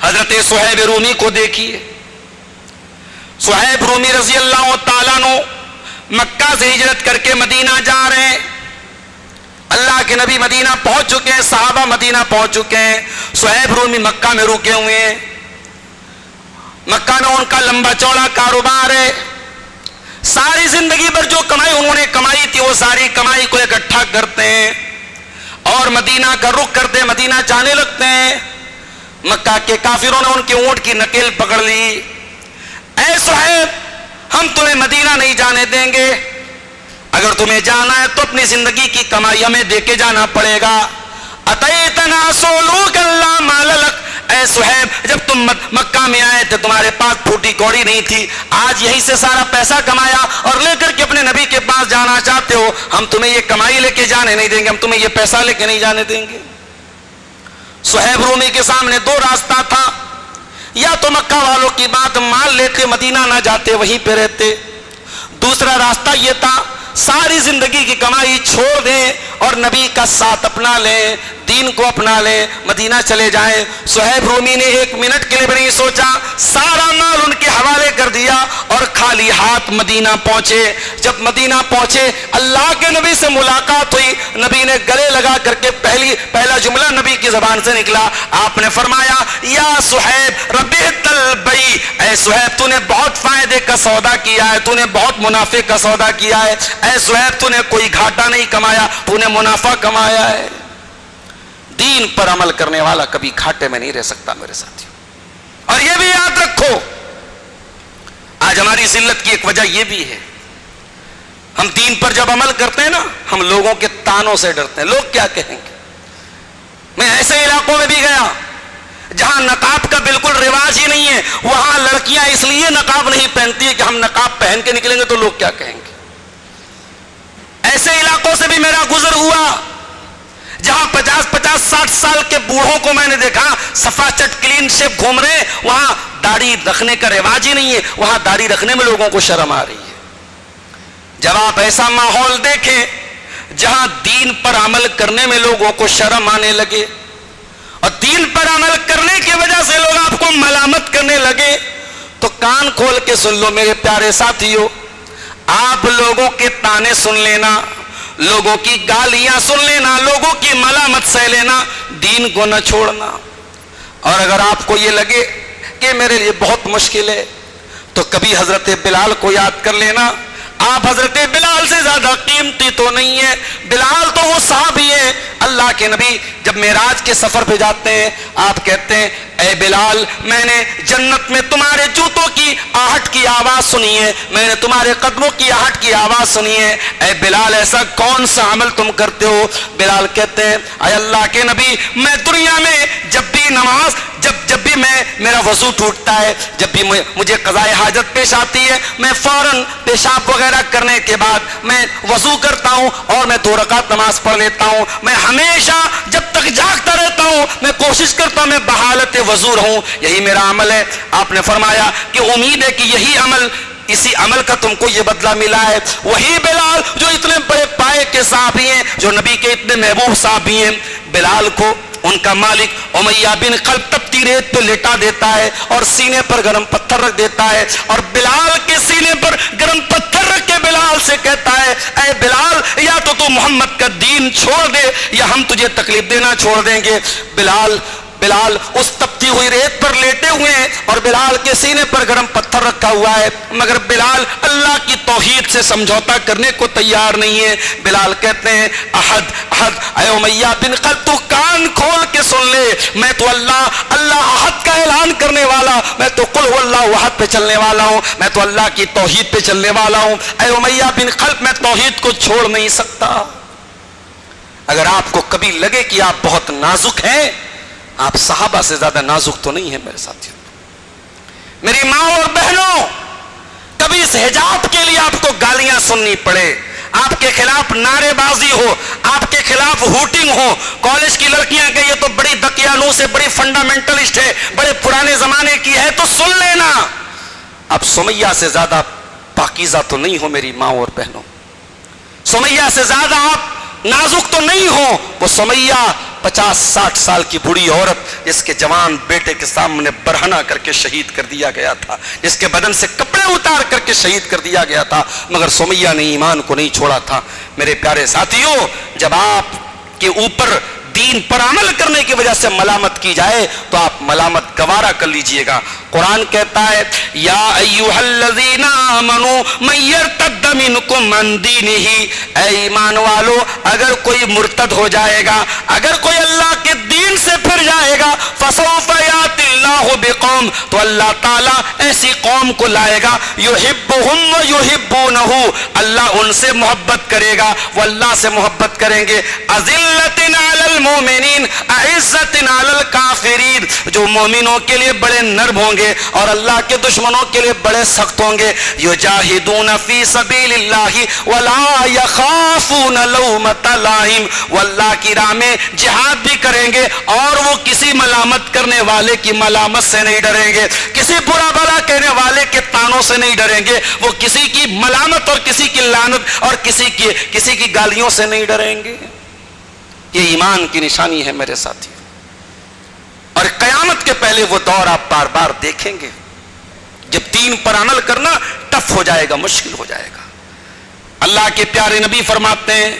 حضرت صہیب رومی کو دیکھیے. صہیب رومی رضی اللہ تعالیٰ عنہ مکہ سے ہجرت کر کے مدینہ جا رہے ہیں. اللہ کے نبی مدینہ پہنچ چکے ہیں، صحابہ مدینہ پہنچ چکے ہیں، صہیب رومی مکہ میں رکے ہوئے ہیں. مکہ میں ان کا لمبا چوڑا کاروبار ہے، ساری زندگی بھر جو کمائی انہوں نے کمائی تھی وہ ساری کمائی کو اکٹھا کرتے ہیں اور مدینہ کا رخ کرتے، مدینہ جانے لگتے ہیں. مکہ کے کافروں نے ان کے اونٹ کی نکیل پکڑ لی. اے صہیب، ہم تمہیں مدینہ نہیں جانے دیں گے، اگر تمہیں جانا ہے تو اپنی زندگی کی کمائی ہمیں دے کے جانا پڑے گا. اتیتنا سولوک اللہ مال لک. اے صہیب، جب تم مکہ میں آئے تھے تمہارے پاس پھوٹی کوڑی نہیں تھی، آج یہیں سے سارا پیسہ کمایا اور لے کر کے اپنے نبی کے پاس جانا چاہتے ہو، ہم تمہیں یہ کمائی لے کے جانے نہیں دیں گے، ہم تمہیں یہ پیسہ لے کے نہیں جانے دیں گے. صہیب رومی کے سامنے 2 راستہ تھا، یا تو مکہ والوں کی بات مان لیتے، مدینہ نہ جاتے، وہیں پہ رہتے. دوسرا راستہ یہ تھا ساری زندگی کی کمائی چھوڑ دیں اور نبی کا ساتھ اپنا لیں، دین کو اپنا لیں، مدینہ چلے جائیں. صہیب رومی نے 1 منٹ کے لیے بھی نہیں سوچا، سارا مال ان کے حوالے کر دیا اور خالی ہاتھ مدینہ پہنچے. جب مدینہ پہنچے اللہ کے نبی سے ملاقات ہوئی، نبی نے گلے لگا کر کے پہلا جملہ نبی کی زبان سے نکلا، آپ نے فرمایا یا صہیب ربحت البیع. اے صہیب، تو نے بہت فائدے کا سودا کیا ہے، تو نے بہت منافع کا سودا کیا ہے. اے صہیب، تو نے کوئی گھاٹا نہیں کمایا، تو نے منافع کمایا ہے. دین پر عمل کرنے والا کبھی گھاٹے میں نہیں رہ سکتا میرے ساتھیوں. اور یہ بھی یاد رکھو، آج ہماری ذلت کی ایک وجہ یہ بھی ہے، ہم دین پر جب عمل کرتے ہیں نا، ہم لوگوں کے تانوں سے ڈرتے ہیں، لوگ کیا کہیں گے. میں ایسے علاقوں میں بھی گیا جہاں نقاب کا بالکل رواج ہی نہیں ہے، وہاں لڑکیاں اس لیے نقاب نہیں پہنتی ہے کہ ہم نقاب پہن کے نکلیں گے تو لوگ کیا کہیں گے. ایسے علاقوں سے بھی میرا گزر ہوا جہاں 50-60 سال کے بوڑھوں کو میں نے دیکھا صفا چٹ کلین شیپ گھوم رہے ہیں، وہاں داڑھی رکھنے کا رواج ہی نہیں ہے، وہاں داڑھی رکھنے میں لوگوں کو شرم آ رہی ہے. جب آپ ایسا ماحول دیکھیں جہاں دین پر عمل کرنے میں لوگوں کو شرم آنے لگے اور دین پر عمل کرنے کی وجہ سے لوگ آپ کو ملامت کرنے لگے، تو کان کھول کے سن لو میرے پیارے ساتھیوں، آپ لوگوں کے تانے سن لینا، لوگوں کی گالیاں سن لینا، لوگوں کی ملامت سہ لینا، دین کو نہ چھوڑنا. اور اگر آپ کو یہ لگے کہ میرے لیے بہت مشکل ہے تو کبھی حضرت بلال کو یاد کر لینا. آپ حضرت بلال سے زیادہ قیمتی تو نہیں ہے. بلال تو وہ صحابی ہیں. اللہ کے نبی جب معراج کے سفر پہ جاتے ہیں آپ کہتے ہیں اے بلال میں نے جنت میں تمہارے جوتوں کی آہٹ کی آواز سنی ہے, میں نے تمہارے قدموں کی آہٹ کی آواز سنی ہے. اے بلال ایسا کون سا عمل تم کرتے ہو؟ بلال کہتے ہیں اے اللہ کے نبی میں دنیا میں جب بھی نماز جب بھی میرا وضو ٹوٹتا ہے, جب بھی مجھے قضائے حاجت پیش آتی ہے, میں فوراً پیشاب وغیرہ کرنے کے بعد میں وضو کرتا ہوں اور میں 2 رکعت نماز پڑھ لیتا ہوں. میں ہمیشہ جب تک جاگتا رہتا ہوں میں کوشش کرتا ہوں میں بحالت وضو رہوں, یہی میرا عمل ہے. آپ نے فرمایا کہ امید ہے کہ یہی عمل, اسی عمل کا تم کو یہ بدلہ ملا ہے. وہی بلال جو اتنے بڑے پائے کے صحابی ہیں, جو نبی کے اتنے محبوب صحابی ہیں, بلال کو ان کا مالک امیہ بن خلف تپتی ریت پہ لٹا دیتا ہے اور سینے پر گرم پتھر رکھ دیتا ہے, اور بلال کے سینے پر گرم پتھر رکھ کے بلال سے کہتا ہے اے بلال یا تو محمد کا دین چھوڑ دے یا ہم تجھے تکلیف دینا چھوڑ دیں گے. بلال اس تپتی ہوئی ریت پر لیٹے ہوئے ہیں اور بلال کے سینے پر گرم پتھر رکھا ہوا ہے, مگر بلال اللہ کی توحید سے سمجھوتا کرنے کو تیار نہیں ہے. بلال کہتے ہیں احد احد, اے امیہ بن خلف تو کان کھول کے سن لے, میں تو اللہ احد کا اعلان کرنے والا, میں تو قل هو اللہ احد پہ چلنے والا ہوں, میں تو اللہ کی توحید پہ چلنے والا ہوں. اے امیہ بن خلف میں توحید کو چھوڑ نہیں سکتا. اگر آپ کو کبھی لگے کہ آپ بہت نازک ہیں, آپ صحابہ سے زیادہ نازک تو نہیں ہیں میرے ساتھیوں. میری ماں اور بہنوں, کبھی اس حجاب کے لیے آپ کو گالیاں سننی پڑے, آپ کے خلاف نعرے بازی ہو, آپ کے خلاف ہوٹنگ ہو, کالج کی لڑکیاں کہ یہ تو بڑی دقیانوس ہے, بڑی فنڈامنٹلسٹ ہے, بڑے پرانے زمانے کی ہے, تو سن لینا اب سمیہ سے زیادہ پاکیزہ تو نہیں ہو میری ماں اور بہنوں. سمیہ سے زیادہ آپ نازک تو نہیں ہو. وہ سمیہ 50-60 سال کی بوڑھی عورت جس کے جوان بیٹے کے سامنے برہنہ کر کے شہید کر دیا گیا تھا, جس کے بدن سے کپڑے اتار کر کے شہید کر دیا گیا تھا, مگر سمیہ نے ایمان کو نہیں چھوڑا تھا. میرے پیارے ساتھیوں, جب آپ کے اوپر دین پر عمل کرنے کی وجہ سے ملامت کی جائے تو آپ ملامت گوارا کر لیجئے گا. قرآن کہتا ہے یا ایھا الذین آمنوا من یرتد منکم عن دینہ, اے ایمان والو اگر کوئی مرتد ہو جائے گا, اگر کوئی اللہ کے دین سے پھر جائے گا, فسوف یاتی اللہ بقوم, تو اللہ تعالیٰ ایسی قوم کو لائے گا, یحبہم ویحبونہ, اللہ ان سے محبت کرے گا, وہ اللہ سے محبت کریں گے. اذلۃ علی المؤمنین اعزۃ علی الکافرین, جو مومنوں کے لیے بڑے نرم ہوں گے اور اللہ کے دشمنوں کے لیے بڑے سخت ہوں گے. یجاہدون فی سبیل اللہ ولا یخافون لومۃ لائم, وہ اللہ کی راہ میں جہاد بھی کریں گے اور وہ کسی ملامت کرنے والے کی ملامت سے نہیں ڈریں گے, کسی برا بھلا کہنے والے کے طعنوں سے نہیں ڈریں گے, وہ کسی کی ملامت اور کسی کی لعنت اور کسی کی گالیوں سے نہیں ڈریں گے. یہ ایمان کی نشانی ہے میرے ساتھی, اور قیامت کے پہلے وہ دور آپ بار بار دیکھیں گے جب دین پر عمل کرنا ٹف ہو جائے گا, مشکل ہو جائے گا. اللہ کے پیارے نبی فرماتے ہیں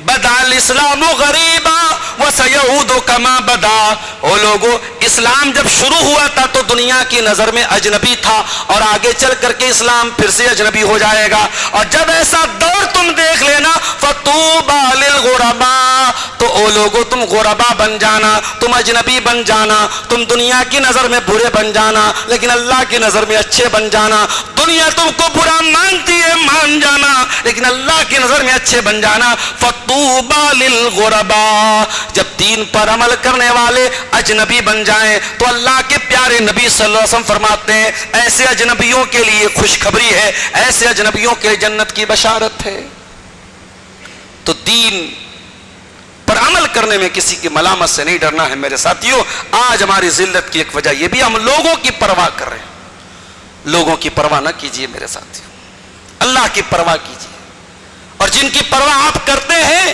بدا الاسلام غریبا وسیعود کما بدا, او لوگو اسلام جب شروع ہوا تھا تو دنیا کی نظر میں اجنبی تھا, اور آگے چل کر کے اسلام پھر سے اجنبی ہو جائے گا, اور جب ایسا دور تم دیکھ لینا فطوبى للغرباء, تو او لوگو تم غربا بن جانا, تم اجنبی بن جانا, تم دنیا کی نظر میں برے بن جانا لیکن اللہ کی نظر میں اچھے بن جانا. دنیا تم کو برا مانتی ہے, مان جانا, لیکن اللہ کی نظر میں اچھے بن جانا. فطوبى للغرباء, جب دین پر عمل کرنے والے اجنبی بن جائیں تو اللہ کے پیارے نبی صلی اللہ علیہ وسلم فرماتے ہیں ایسے اجنبیوں کے لیے خوشخبری ہے, ایسے اجنبیوں کے جنت کی بشارت ہے. تو دین پر عمل کرنے میں کسی کی ملامت سے نہیں ڈرنا ہے میرے ساتھیوں. آج ہماری ذلت کی ایک وجہ یہ بھی ہم لوگوں کی پرواہ کر رہے ہیں. لوگوں کی پرواہ نہ کیجئے میرے ساتھیوں, اللہ کی پرواہ کیجئے, اور جن کی پرواہ آپ کرتے ہیں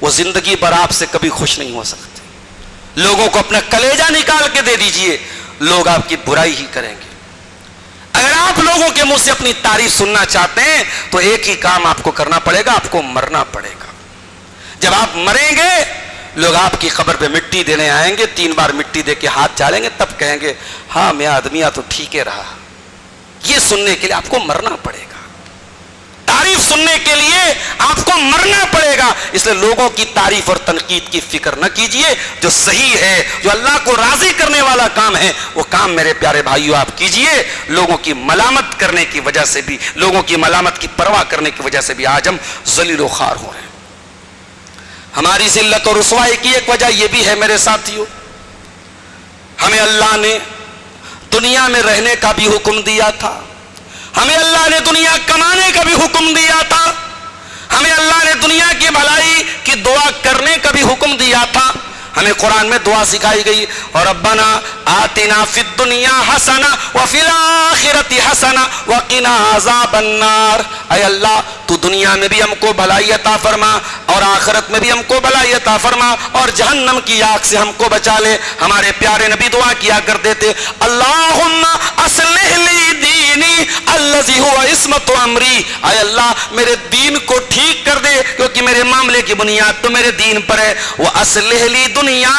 وہ زندگی بھر آپ سے کبھی خوش نہیں ہو سکتے. لوگوں کو اپنا کلیجہ نکال کے دے دیجئے, لوگ آپ کی برائی ہی کریں گے. اگر آپ لوگوں کے منہ سے اپنی تعریف سننا چاہتے ہیں تو ایک ہی کام آپ کو کرنا پڑے گا, آپ کو مرنا پڑے گا. جب آپ مریں گے لوگ آپ کی قبر پہ مٹی دینے آئیں گے, 3 بار مٹی دے کے ہاتھ چالیں گے, تب کہیں گے ہاں میں آدمیہ تو ٹھیک ہے رہا. یہ سننے کے لیے آپ کو مرنا پڑے گا. سننے کے لیے آپ کو مرنا پڑے گا. اس لیے لوگوں کی تعریف اور تنقید کی فکر نہ کیجئے. جو صحیح ہے، جو اللہ کو راضی کرنے والا کام ہے، وہ کام میرے پیارے بھائیو آپ کیجئے. لوگوں کی ملامت کرنے کی وجہ سے بھی، لوگوں کی ملامت کی پرواہ کرنے کی وجہ سے بھی آج ہم ذلیل و خوار ہو رہے ہیں. ہماری ذلت اور رسوائی کی ایک وجہ یہ بھی ہے میرے ساتھیو، ہمیں اللہ نے دنیا میں رہنے کا بھی حکم دیا تھا، ہمیں اللہ نے دنیا کمانے کا بھی حکم دیا تھا، ہمیں اللہ نے دنیا کی بھلائی کی دعا کرنے کا بھی حکم دیا تھا. ہمیں قرآن میں دعا سکھائی گئی، اور ربنا آتنا فی الدنیا حسنہ وفی الآخرۃ حسنہ وقنا عذاب النار. اے اللہ تو دنیا میں بھی ہم کو بھلائی عطا فرما اور آخرت میں بھی ہم کو بھلائی عطا فرما اور جہنم کی آگ سے ہم کو بچا لے. ہمارے پیارے نبی دعا کیا کرتے تھے، اللہم اصلح لی دینی الذی هو عصمت امری. اے اللہ میرے دین کو ٹھیک کر دے کیونکہ میرے معاملے کی بنیاد تو میرے دین پر ہے. واصلح لی دنیا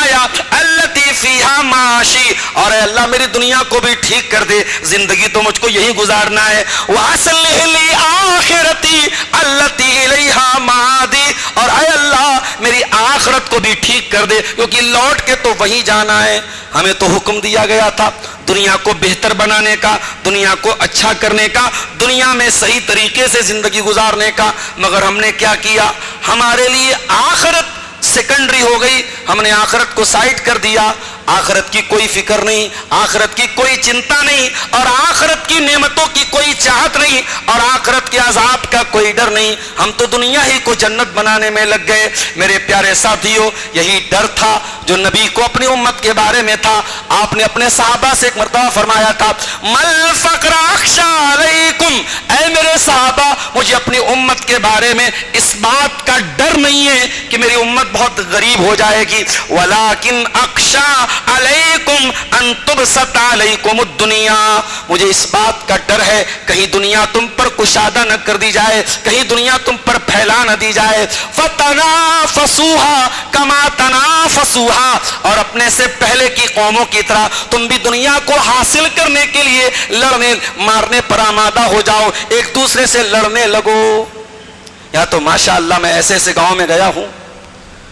التی فیہا معاشی، اور اے اللہ میری دنیا کو بھی ٹھیک کر دے، زندگی تو مجھ کو یہی گزارنا ہے. واصلح لی آخرتی التی الیہا معادی، اور اے اللہ میری آخرت کو بھی ٹھیک کر دے کیونکہ لوٹ کے تو وہی جانا ہے. ہمیں تو حکم دیا گیا تھا دنیا کو بہتر بنانے کا، دنیا کو اچھا کرنے کا، دنیا میں صحیح طریقے سے زندگی گزارنے کا، مگر ہم نے کیا کیا؟ ہمارے لیے آخرت سیکنڈری ہو گئی. ہم نے آخرت کو سائڈ کر دیا. آخرت کی کوئی فکر نہیں، آخرت کی کوئی چنتا نہیں، اور آخرت کی نعمتوں کی کوئی چاہت نہیں، اور آخرت کے عذاب کا کوئی ڈر نہیں. ہم تو دنیا ہی کو جنت بنانے میں لگ گئے. میرے پیارے ساتھیوں، یہی ڈر تھا جو نبی کو اپنی امت کے بارے میں تھا. آپ نے اپنے صحابہ سے ایک مرتبہ فرمایا تھا، مل فقر اخشى علیکم، اے میرے صحابہ مجھے اپنی امت کے بارے میں اس بات کا ڈر نہیں ہے کہ میری امت بہت غریب ہو جائے گی، ولیکن اخشى علیکم ان تبسط علیکم الدنیا، مجھے اس بات کا ڈر ہے کہیں دنیا تم پر کشادہ نہ کر دی جائے، کہیں دنیا تم پر پھیلا نہ دی جائے. فتنافسوها کما تنافسوها، اور اپنے سے پہلے کی قوموں کی طرح تم بھی دنیا کو حاصل کرنے کے لیے لڑنے مارنے پر آمادہ ہو جاؤ، ایک دوسرے سے لڑنے لگو. یا تو ماشاءاللہ میں ایسے ایسے گاؤں میں گیا ہوں،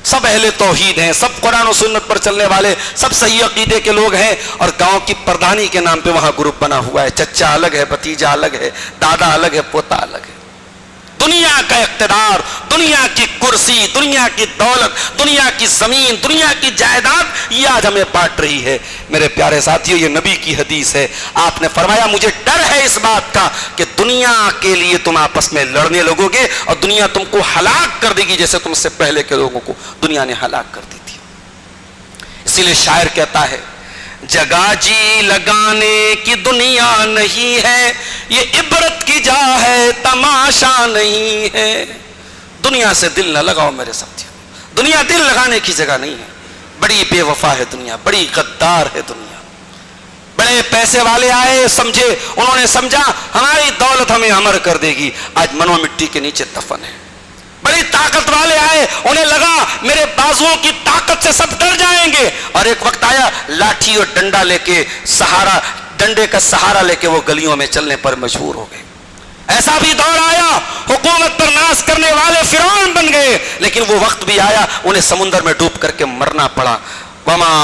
سب اہل توحید ہیں، سب قرآن و سنت پر چلنے والے، سب صحیح عقیدے کے لوگ ہیں، اور گاؤں کی پردھانی کے نام پہ وہاں گروپ بنا ہوا ہے. چچا الگ ہے، بھتیجا الگ ہے، دادا الگ ہے، پوتا الگ ہے. دنیا کا اقتدار، دنیا کی کرسی، دنیا کی دولت، دنیا کی زمین، دنیا کی جائیداد، یہ آج ہمیں بانٹ رہی ہے. میرے پیارے ساتھیوں، یہ نبی کی حدیث ہے. آپ نے فرمایا مجھے ڈر ہے اس بات کا کہ دنیا کے لیے تم آپس میں لڑنے لگو گے اور دنیا تم کو ہلاک کر دے گی جیسے تم سے پہلے کے لوگوں کو دنیا نے ہلاک کر دی تھی. اسی لیے شاعر کہتا ہے، جگہ جی لگانے کی دنیا نہیں ہے، یہ عبرت کی جا ہے تماشا نہیں ہے. دنیا سے دل نہ لگاؤ میرے ساتھیوں، دنیا دل لگانے کی جگہ نہیں ہے. بڑی بے وفا ہے دنیا، بڑی غدار ہے دنیا. بڑے پیسے والے آئے، سمجھے، انہوں نے سمجھا ہماری دولت ہمیں امر کر دے گی، آج منو مٹی کے نیچے دفن ہے. بڑی طاقت والے آئے، انہیں لگا میرے بازوؤں کی طاقت سے سب ڈر جائیں گے، اور ایک وقت آیا لاٹھی اور ڈنڈا لے کے سہارا، ڈنڈے کا سہارا لے کے وہ گلیوں میں چلنے پر مجبور ہو گئے. ایسا بھی دور آیا حکومت پر ناز کرنے والے فرعون بن گئے، لیکن وہ وقت بھی آیا انہیں سمندر میں ڈوب کر کے مرنا پڑا. وما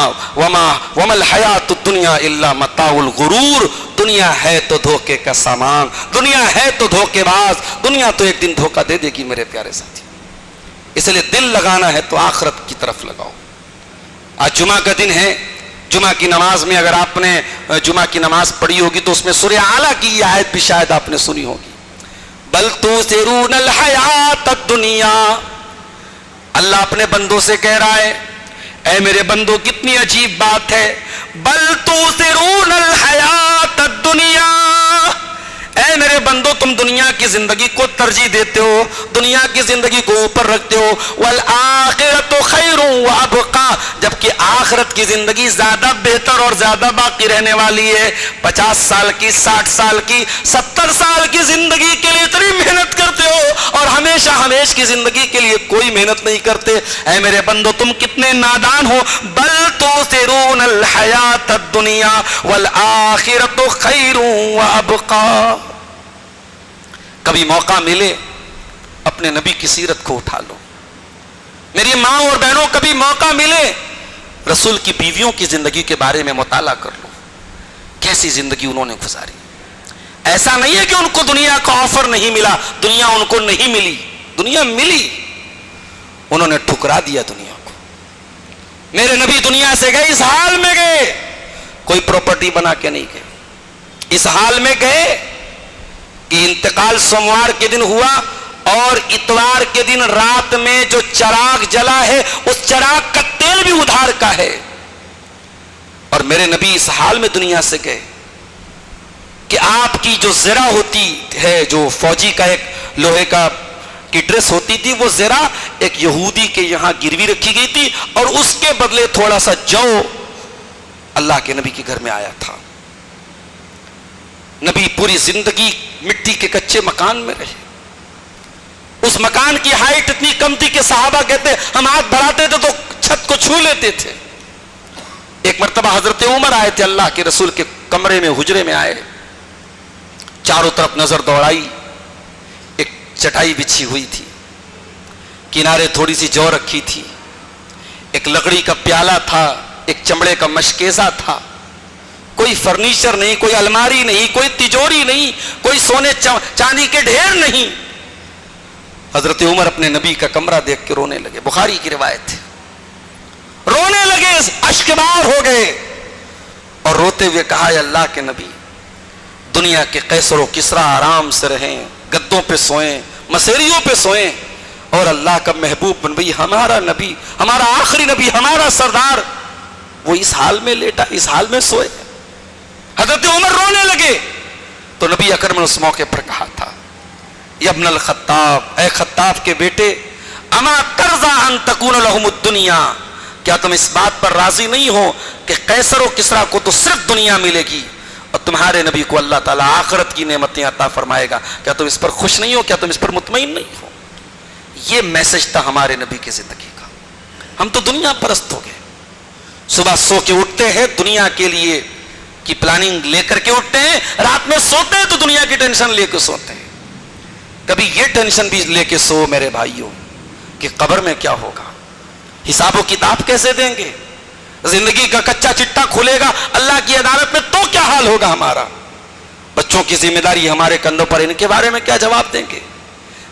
الحیات الدنیا الا متاع الغرور، دنیا ہے تو دھوکے کا سامان، دنیا ہے تو دھوکے باز، دنیا تو ایک دن دھوکہ دے دے گی میرے پیارے ساتھی. اس لیے دل لگانا ہے تو آخرت کی طرف لگاؤ. آج جمعہ کا دن ہے، جمعہ کی نماز میں اگر آپ نے جمعہ کی نماز پڑھی ہوگی تو اس میں سورہ اعلیٰ کی یہ آیت بھی شاید آپ نے سنی ہوگی، بل تؤثرون الحیات الدنیا. اللہ اپنے بندوں سے کہہ رہا ہے، اے میرے بندو کتنی عجیب بات ہے، بل تؤثرون الحیات الدنیا، اے میرے بندو تم دنیا کی زندگی کو ترجیح دیتے ہو، دنیا کی زندگی کو اوپر رکھتے ہو. والآخرۃ خیر وابقی، جبکہ آخرت کی زندگی زیادہ بہتر اور زیادہ باقی رہنے والی ہے. 50 سال کی، 60 سال کی، 70 سال کی زندگی کے لیے اتنی محنت کرتے ہو اور ہمیشہ ہمیش کی زندگی کے لیے کوئی محنت نہیں کرتے. اے میرے بندو تم کتنے نادان ہو. بل تؤثرون الحیات الدنیا والآخرۃ خیر وابقی. کبھی موقع ملے اپنے نبی کی سیرت کو اٹھا لو. میری ماں اور بہنوں کبھی موقع ملے رسول کی بیویوں کی زندگی کے بارے میں مطالعہ کر لو, کیسی زندگی انہوں نے گزاری. ایسا نہیں ہے کہ ان کو دنیا کا آفر نہیں ملا, دنیا ان کو نہیں ملی, دنیا ملی, انہوں نے ٹھکرا دیا دنیا کو. میرے نبی دنیا سے گئے, اس حال میں گئے, کوئی پراپرٹی بنا کے نہیں گئے, اس حال میں گئے کہ انتقال سوموار کے دن ہوا اور اتوار کے دن رات میں جو چراغ جلا ہے اس چراغ کا تیل بھی ادھار کا ہے. اور میرے نبی اس حال میں دنیا سے گئے کہ آپ کی جو زرہ ہوتی ہے, جو فوجی کا ایک لوہے کا کی ڈریس ہوتی تھی, وہ زرہ ایک یہودی کے یہاں گروی رکھی گئی تھی اور اس کے بدلے تھوڑا سا جو اللہ کے نبی کے گھر میں آیا تھا. نبی پوری زندگی مٹی کے کچے مکان میں رہے. اس مکان کی ہائٹ اتنی کم تھی کہ صحابہ کہتے ہم ہاتھ بڑھاتے تھے تو چھت کو چھو لیتے تھے. ایک مرتبہ حضرت عمر آئے تھے, اللہ کے رسول کے کمرے میں, حجرے میں آئے, چاروں طرف نظر دوڑائی, ایک چٹائی بچھی ہوئی تھی, کنارے تھوڑی سی جو رکھی تھی, ایک لکڑی کا پیالہ تھا, ایک چمڑے کا مشکیزہ تھا, کوئی فرنیچر نہیں, کوئی الماری نہیں, کوئی تجوری نہیں, کوئی سونے چاندی کے ڈھیر نہیں. حضرت عمر اپنے نبی کا کمرہ دیکھ کے رونے لگے, بخاری کی روایت ہے, رونے لگے, اشکبار ہو گئے اور روتے ہوئے کہا اے اللہ کے نبی, دنیا کے قیصر و کسریٰ آرام سے رہیں, گدوں پہ سوئیں, مسیریوں پہ سوئیں, اور اللہ کا محبوب بن بھئی ہمارا نبی, ہمارا آخری نبی, ہمارا سردار, وہ اس حال میں لیٹا, اس حال میں سوئے. حضرت عمر رونے لگے تو نبی اکرم نے اس موقع پر کہا تھا یا ابن الخطاب, اے خطاب کے بیٹے, اما ترضى ان تكون لهم الدنيا, کیا تم اس بات پر راضی نہیں ہو کہ قیصر و کسریٰ کو تو صرف دنیا ملے گی اور تمہارے نبی کو اللہ تعالیٰ آخرت کی نعمتیں عطا فرمائے گا, کیا تم اس پر خوش نہیں ہو, کیا تم اس پر مطمئن نہیں ہو؟ یہ میسج تھا ہمارے نبی کی زندگی کا. ہم تو دنیا پرست ہو گئے, صبح سو کے اٹھتے ہیں دنیا کے لیے کی پلاننگ لے کر کے اٹھتے ہیں, رات میں سوتے ہیں تو دنیا کی ٹینشن لے کے سوتے ہیں. کبھی یہ ٹینشن بھی لے کے سو میرے بھائیوں کہ قبر میں کیا ہوگا, حساب و کتاب کیسے دیں گے, زندگی کا کچا چٹا کھلے گا اللہ کی عدالت میں تو کیا حال ہوگا ہمارا, بچوں کی ذمہ داری ہمارے کندھوں پر, ان کے بارے میں کیا جواب دیں گے,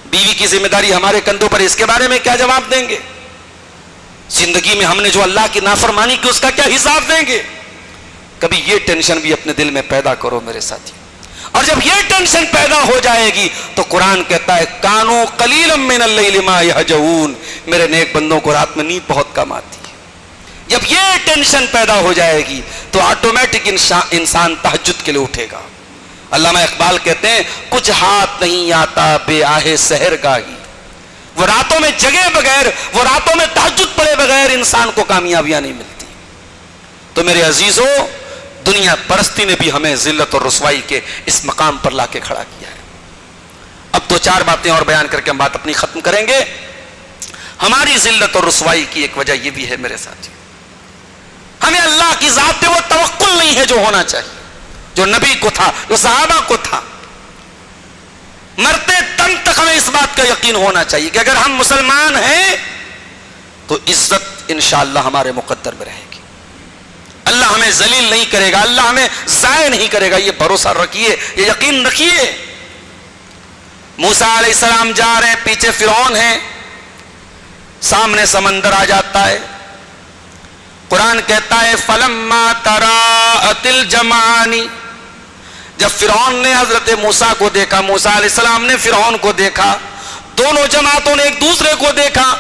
بیوی کی ذمہ داری ہمارے کندھوں پر, اس کے بارے میں کیا جواب دیں گے, زندگی میں ہم نے جو اللہ کی نافرمانی کی اس کا کیا حساب دیں گے. کبھی یہ ٹینشن بھی اپنے دل میں پیدا کرو میرے ساتھی, اور جب یہ ٹینشن پیدا ہو جائے گی تو قرآن کہتا ہے کانو قلیلا من اللیل ما یہجعون, میرے نیک بندوں کو رات میں نیند بہت کم آتی ہے. جب یہ ٹینشن پیدا ہو جائے گی تو آٹومیٹک انسان تہجد کے لیے اٹھے گا. علامہ اقبال کہتے ہیں کچھ ہاتھ نہیں آتا بے آہ سحر گاہی, وہ راتوں میں جگے بغیر, وہ راتوں میں تہجد پڑے بغیر انسان کو کامیابیاں نہیں ملتی. تو میرے عزیزوں, دنیا پرستی نے بھی ہمیں ذلت اور رسوائی کے اس مقام پر لا کے کھڑا کیا ہے. اب دو چار باتیں اور بیان کر کے ہم بات اپنی ختم کریں گے. ہماری ذلت اور رسوائی کی ایک وجہ یہ بھی ہے میرے ساتھی, ہمیں اللہ کی ذات پہ وہ توکل نہیں ہے جو ہونا چاہیے, جو نبی کو تھا, جو صحابہ کو تھا. مرتے دم تک ہمیں اس بات کا یقین ہونا چاہیے کہ اگر ہم مسلمان ہیں تو عزت انشاءاللہ ہمارے مقدر میں رہے گی, اللہ ہمیں ذلیل نہیں کرے گا, اللہ ہمیں ضائع نہیں کرے گا. یہ بھروسہ رکھیے, یہ یقین رکھیے. موسیٰ علیہ السلام جا رہے ہیں, پیچھے فرعون ہے, سامنے سمندر آ جاتا ہے. قرآن کہتا ہے فلما تراءت الجمعان, جب فرعون نے حضرت موسیٰ کو دیکھا, موسیٰ علیہ السلام نے فرعون کو دیکھا, دونوں جماعتوں نے ایک دوسرے کو دیکھا.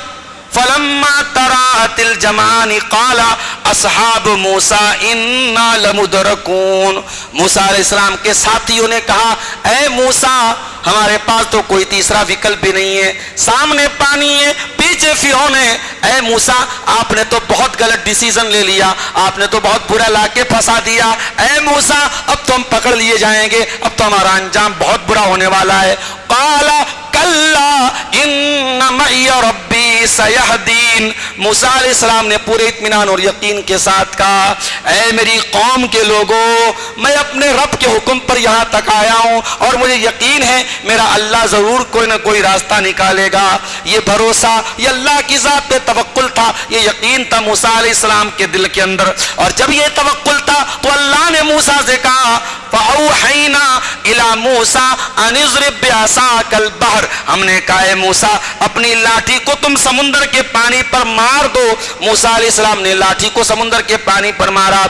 فلما تراءت الجمعان قال اصحاب موسیٰ انا لمدرکون, موسیٰ علیہ السلام کے ساتھیوں نے کہا اے موسیٰ ہمارے پاس تو کوئی تیسرا وکلپ بھی نہیں ہے, سامنے پانی ہے, پیچھے فرعون ہے, اے موسیٰ آپ نے تو بہت غلط ڈیسیزن لے لیا, آپ نے تو بہت برا لا کے پھنسا دیا, اے موسیٰ اب تو ہم پکڑ لیے جائیں گے, اب تو ہمارا انجام بہت برا ہونے والا ہے. قال کلا ان معی ربی سیہدین. موسیٰ علیہ السلام نے پورے اطمینان اور یقین کے ساتھ کہا اے میری قوم کے لوگوں، میں اپنے رب کے حکم پر یہاں تک آیا ہوں اور مجھے یقین ہے میرا اللہ ضرور کوئی نہ کوئی راستہ نکالے گا. یہ بھروسہ، یہ اللہ کی ذات پہ توکل تھا، یہ یقین تھا موسیٰ علیہ السلام کے دل کے اندر. اور جب یہ توکل تھا تو اللہ نے موسیٰ سے کہا فَأَوْحَيْنَا إِلَى مُوسَىٰ أَنِ اضْرِب بِعَصَاكَ الْبَحْرَ. ہم نے کہا اے موسیٰ اپنی لاٹھی کو تم سمندر کے پانی پر مار دو. موسیٰ علیہ السلام نے لاٹھی کو سمندر کے پانی پر مارا.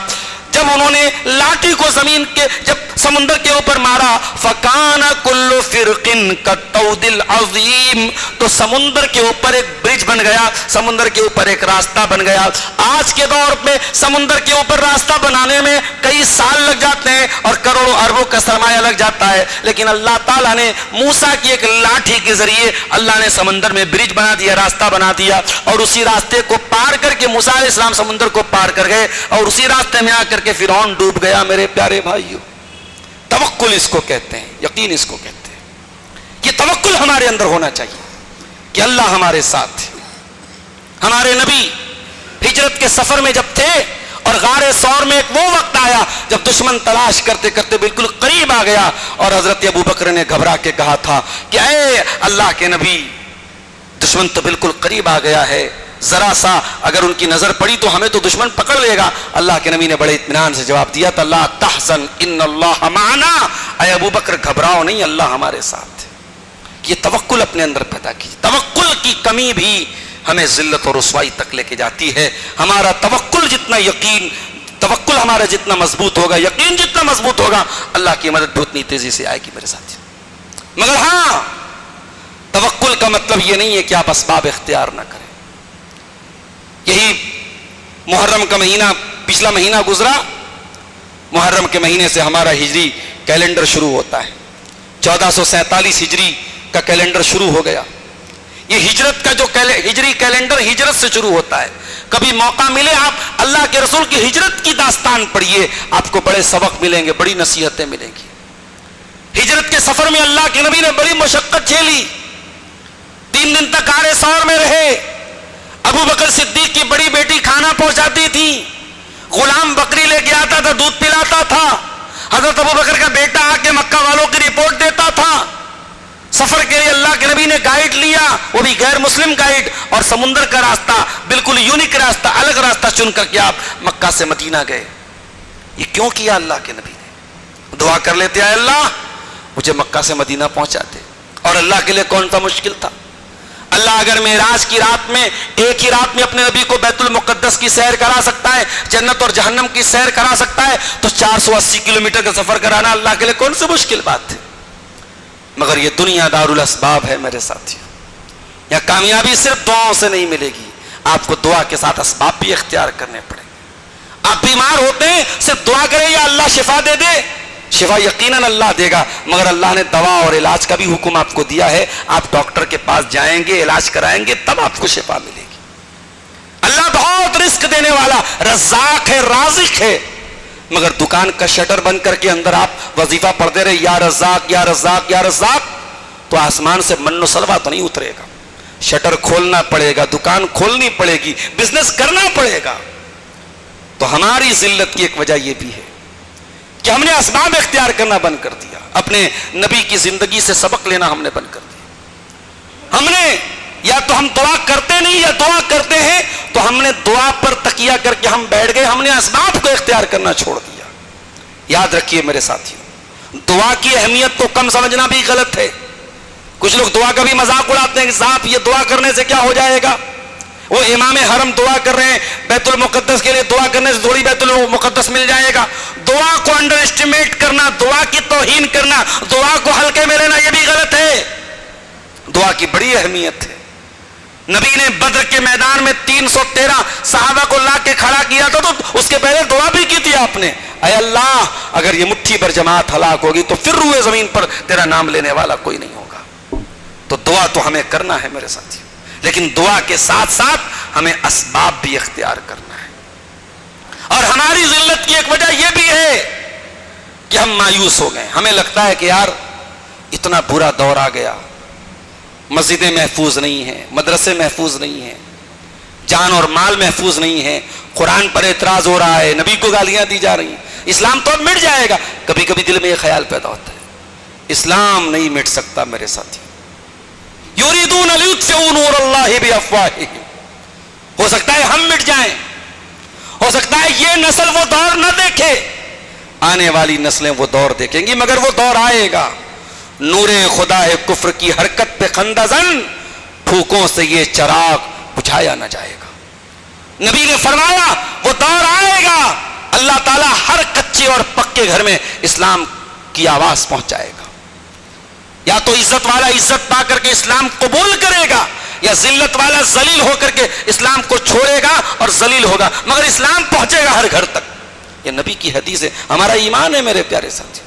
جب انہوں نے لاٹھی کو جب سمندر کے اوپر مارا فَكَانَ كُلُّ فِرْقٍ كَالطَّوْدِ الْعَظِيمِ. تو سمندر کے اوپر ایک برج بن گیا، سمندر کے اوپر ایک راستہ بن گیا. آج کے دور میں سمندر کے اوپر راستہ بنانے میں کئی سال لگ جاتے ہیں اور کروڑوں اربوں کا سرمایہ لگ جاتا ہے، لیکن اللہ تعالیٰ نے موسیٰ کی ایک لاٹھی کے ذریعے اللہ نے سمندر میں برج بنا دیا، راستہ بنا دیا. اور اسی راستے کو پار کر کے موسیٰ علیہ السلام سمندر کو پار کر گئے اور اسی راستے میں آ کر کے فرعون ڈوب گیا. میرے پیارے بھائیوں، توکل اس کو کہتے ہیں، یقین اس کو کہتے ہیں. یہ توکل ہمارے اندر ہونا چاہیے کہ اللہ ہمارے ساتھ ہے. ہمارے نبی ہجرت کے سفر میں جب تھے اور غار ثور میں ایک وہ وقت آیا جب دشمن تلاش کرتے کرتے بالکل قریب آ گیا اور حضرت ابو بکر نے گھبرا کے کہا تھا کہ اے اللہ کے نبی، دشمن تو بالکل قریب آ گیا ہے، ذرا سا اگر ان کی نظر پڑی تو ہمیں تو دشمن پکڑ لے گا. اللہ کے نبی نے بڑے اطمینان سے جواب دیا تھا لا تحزن ان اللہ معنا. اے ابو بکر گھبراؤ نہیں، اللہ ہمارے ساتھ ہے. یہ توکل اپنے اندر پیدا کی. توکل کی کمی بھی ہمیں ذلت اور رسوائی تک لے کے جاتی ہے. ہمارا توکل جتنا توکل ہمارا جتنا مضبوط ہوگا، یقین جتنا مضبوط ہوگا، اللہ کی مدد بھی اتنی تیزی سے آئے گی میرے ساتھ. مگر ہاں، توکل کا مطلب یہ نہیں ہے کہ آپ اسباب اختیار نہ کریں. یہی محرم کا مہینہ، پچھلا مہینہ گزرا، محرم کے مہینے سے ہمارا ہجری کیلنڈر شروع ہوتا ہے. 1447 ہجری کا کیلنڈر شروع ہو گیا. یہ ہجرت کا جو ہجری کیلنڈر ہجرت سے شروع ہوتا ہے. کبھی موقع ملے آپ اللہ کے رسول کی ہجرت کی داستان پڑھیے، آپ کو بڑے سبق ملیں گے، بڑی نصیحتیں ملیں گی. ہجرت کے سفر میں اللہ کے نبی نے بڑی مشقت جھیلی. 3 دن تک غار ثور میں رہے. ابو بکر صدیق کی بڑی بیٹی کھانا پہنچاتی تھی، غلام بکری لے کے آتا تھا، دودھ پلاتا تھا. حضرت ابو بکر کا بیٹا آ کے مکہ والوں کی رپورٹ دیتا تھا. سفر کے لیے اللہ کے نبی نے گائیڈ لیا، وہ بھی غیر مسلم گائیڈ، اور سمندر کا راستہ بالکل یونیک راستہ، الگ راستہ چن کر کے آپ مکہ سے مدینہ گئے. یہ کیوں کیا اللہ کے نبی نے؟ دعا کر لیتے اے اللہ مجھے مکہ سے مدینہ پہنچا دے. اور اللہ کے لیے کون سا مشکل تھا؟ اللہ اگر معراج کی رات میں ایک ہی رات میں اپنے نبی کو بیت المقدس کی سیر کرا سکتا ہے، جنت اور جہنم کی سیر کرا سکتا ہے، تو 480 کلومیٹر کا سفر کرانا اللہ کے لیے کون سی مشکل بات ہے؟ مگر یہ دنیا دار الاسباب ہے میرے ساتھیوں. یا کامیابی صرف دعاؤں سے نہیں ملے گی، آپ کو دعا کے ساتھ اسباب بھی اختیار کرنے پڑیں گے. آپ بیمار ہوتے ہیں، صرف دعا کریں یا اللہ شفا دے دے، شفا یقیناً اللہ دے گا. مگر اللہ نے دوا اور علاج کا بھی حکم آپ کو دیا ہے. آپ ڈاکٹر کے پاس جائیں گے، علاج کرائیں گے، تب آپ کو شفا ملے گی. اللہ بہت رزق دینے والا رزاق ہے، رازق ہے. مگر دکان کا شٹر بند کر کے اندر آپ وظیفہ پڑھتے رہے یا رزاق یا رزاق یا رزاق، تو آسمان سے من و سلوہ تو نہیں اترے گا. شٹر کھولنا پڑے گا، دکان کھولنی پڑے گی، بزنس کرنا پڑے گا. تو ہماری ذلت کی ایک وجہ یہ بھی ہے کہ ہم نے اسباب اختیار کرنا بند کر دیا. اپنے نبی کی زندگی سے سبق لینا ہم نے بند کر دیا. ہم نے یا تو ہم دعا کرتے نہیں یا دعا کرتے ہیں تو ہم نے دعا پر تکیہ کر کے ہم بیٹھ گئے، ہم نے اسباب کو اختیار کرنا چھوڑ دیا. یاد رکھیے میرے ساتھیوں، دعا کی اہمیت کو کم سمجھنا بھی غلط ہے. کچھ لوگ دعا کا بھی مذاق اڑاتے ہیں کہ صاحب یہ دعا کرنے سے کیا ہو جائے گا. وہ امام حرم دعا کر رہے ہیں بیت المقدس کے لیے، دعا کرنے سے تھوڑی بیت المقدس مل جائے گا. دعا کو انڈر اسٹیمیٹ کرنا، دعا کی توہین کرنا، دعا کو ہلکے میں لینا، یہ بھی غلط ہے. دعا کی بڑی اہمیت ہے. نبی نے بدر کے میدان میں 313 صحابہ کو لا کے کھڑا کیا تھا، تو اس کے پہلے دعا بھی کی تھی آپ نے، اے اللہ اگر یہ مٹھی بھر جماعت ہلاک ہوگی تو پھر روئے زمین پر تیرا نام لینے والا کوئی نہیں ہوگا. تو دعا تو ہمیں کرنا ہے میرے ساتھی، لیکن دعا کے ساتھ ساتھ ہمیں اسباب بھی اختیار کرنا ہے. اور ہماری ذلت کی ایک وجہ یہ بھی ہے کہ ہم مایوس ہو گئے. ہمیں لگتا ہے کہ یار اتنا برا دور آ گیا، مسجدیں محفوظ نہیں ہیں, مدرسے محفوظ نہیں ہیں, جان اور مال محفوظ نہیں ہے, قرآن پر اعتراض ہو رہا ہے, نبی کو گالیاں دی جا رہی ہیں, اسلام تو اب مٹ جائے گا. کبھی کبھی دل میں یہ خیال پیدا ہوتا ہے اسلام نہیں مٹ سکتا میرے ساتھی. یریدون لیطفئوا نور اللہ بافواہہم, ہو سکتا ہے ہم مٹ جائیں, ہو سکتا ہے یہ نسل وہ دور نہ دیکھے, آنے والی نسلیں وہ دور دیکھیں گی, مگر وہ دور آئے گا. نور خدا ہے کفر کی حرکت پہ خندہ زن, پھوکوں سے یہ چراغ بجھایا نہ جائے گا. نبی نے فرمایا وہ دور آئے گا, اللہ تعالیٰ ہر کچے اور پکے گھر میں اسلام کی آواز پہنچائے گا. یا تو عزت والا عزت پا کر کے اسلام قبول کرے گا, یا ذلت والا ذلیل ہو کر کے اسلام کو چھوڑے گا اور ذلیل ہوگا, مگر اسلام پہنچے گا ہر گھر تک. یہ نبی کی حدیث ہے, ہمارا ایمان ہے میرے پیارے ساتھی.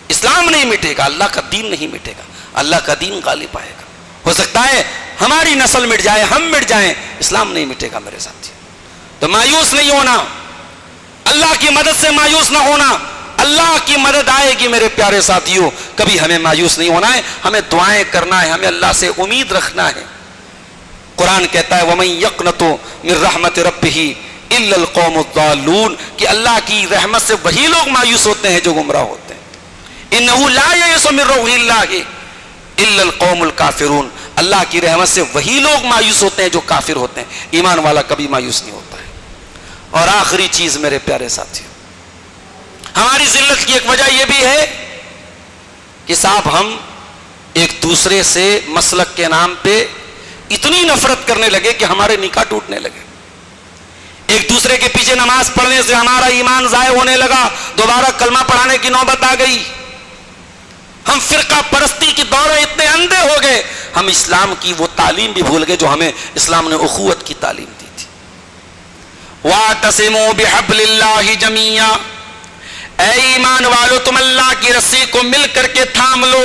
اسلام نہیں مٹے گا, اللہ کا دین نہیں مٹے گا, اللہ کا دین غالب آئے گا. ہو سکتا ہے ہماری نسل مٹ جائے, ہم مٹ جائیں, اسلام نہیں مٹے گا میرے ساتھی. تو مایوس نہیں ہونا, اللہ کی مدد سے مایوس نہ ہونا, اللہ کی مدد آئے گی میرے پیارے ساتھیوں. کبھی ہمیں مایوس نہیں ہونا ہے, ہمیں دعائیں کرنا ہے, ہمیں اللہ سے امید رکھنا ہے. قرآن کہتا ہے وَمَن يَقْنَطُ مِن رَحْمَتِ رَبِّهِ إِلَّا الْقَوْمُ الضَّالُّونَ, کہ اللہ کی رحمت سے وہی لوگ مایوس ہوتے ہیں جو گمراہ ہوتے ہیں. إِنَّهُ لَا يَيْأَسُ مِن رَّوْحِ اللَّهِ إِلَّا الْقَوْمُ الْكَافِرُونَ, اللہ کی رحمت سے وہی لوگ مایوس ہوتے ہیں جو کافر ہوتے ہیں, ایمان والا کبھی مایوس نہیں ہوتا ہے. اور آخری چیز میرے پیارے ساتھیوں, ہماری ذلت کی ایک وجہ یہ بھی ہے کہ صاحب ہم ایک دوسرے سے مسلک کے نام پہ اتنی نفرت کرنے لگے کہ ہمارے نکاح ٹوٹنے لگے. ایک دوسرے کے پیچھے نماز پڑھنے سے ہمارا ایمان ضائع ہونے لگا, دوبارہ کلمہ پڑھانے کی نوبت آ گئی. ہم فرقہ پرستی کی دورے اتنے اندھے ہو گئے, ہم اسلام کی وہ تعلیم بھی بھول گئے جو ہمیں اسلام نے اخوت کی تعلیم دی تھی. وَاعْتَصِمُوا بِحَبْلِ اللَّهِ جَمِيعًا, اے ایمان والو تم اللہ کی رسی کو مل کر کے تھام لو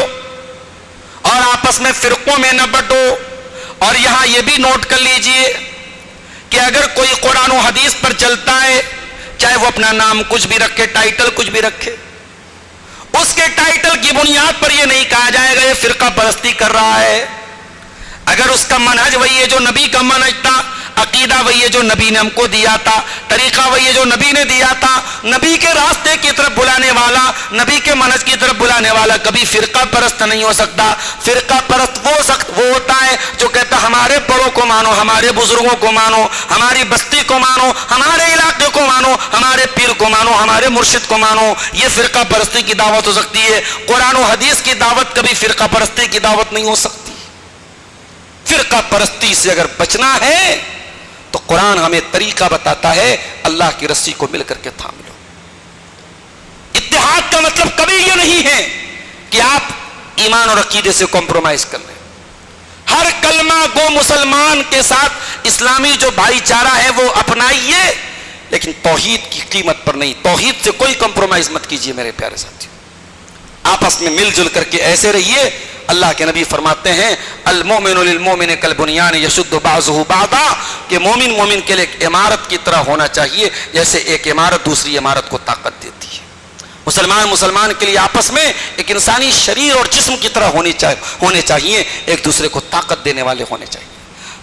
اور آپس میں فرقوں میں نہ بٹو. اور یہاں یہ بھی نوٹ کر لیجئے کہ اگر کوئی قرآن و حدیث پر چلتا ہے, چاہے وہ اپنا نام کچھ بھی رکھے, ٹائٹل کچھ بھی رکھے, اس کے ٹائٹل کی بنیاد پر یہ نہیں کہا جائے گا یہ فرقہ پرستی کر رہا ہے. اگر اس کا منہج وہی ہے جو نبی کا منہج تھا, عقیدہ وہی ہے جو نبی نے ہم کو دیا تھا, طریقہ وہی ہے جو نبی نے دیا تھا, نبی کے راستے کی طرف بلانے والا, نبی کے منہج کی طرف بلانے والا کبھی فرقہ پرست نہیں ہو سکتا. فرقہ پرست وہ ہوتا ہے جو کہتا ہمارے بڑوں کو مانو, ہمارے بزرگوں کو مانو, ہماری بستی کو مانو, ہمارے علاقے کو مانو, ہمارے پیر کو مانو, ہمارے مرشد کو مانو. یہ فرقہ پرستی کی دعوت ہو سکتی ہے. قرآن و حدیث کی دعوت کبھی فرقہ پرستی کی دعوت نہیں ہو سکتی. فرقہ پرستی سے اگر بچنا ہے تو قرآن ہمیں طریقہ بتاتا ہے, اللہ کی رسی کو مل کر کے تھام لو. اتحاد کا مطلب کبھی یہ نہیں ہے کہ آپ ایمان اور عقیدے سے کمپرومائز کر لیں. ہر کلمہ گو مسلمان کے ساتھ اسلامی جو بھائی چارہ ہے وہ اپنائیے, لیکن توحید کی قیمت پر نہیں. توحید سے کوئی کمپرومائز مت کیجیے میرے پیارے ساتھی, آپس میں مل جل کر کے ایسے رہیے. اللہ کے نبی فرماتے ہیں المومن للمومن کالبنیان یشد بعضہ بعضا, کہ مومن مومن کے لیے ایک عمارت کی طرح ہونا چاہیے جیسے ایک عمارت دوسری عمارت کو طاقت دیتی ہے. مسلمان کے لیے آپس میں ایک انسانی شریر اور جسم کی طرح ہونے چاہیے, ایک دوسرے کو طاقت دینے والے ہونے چاہیے.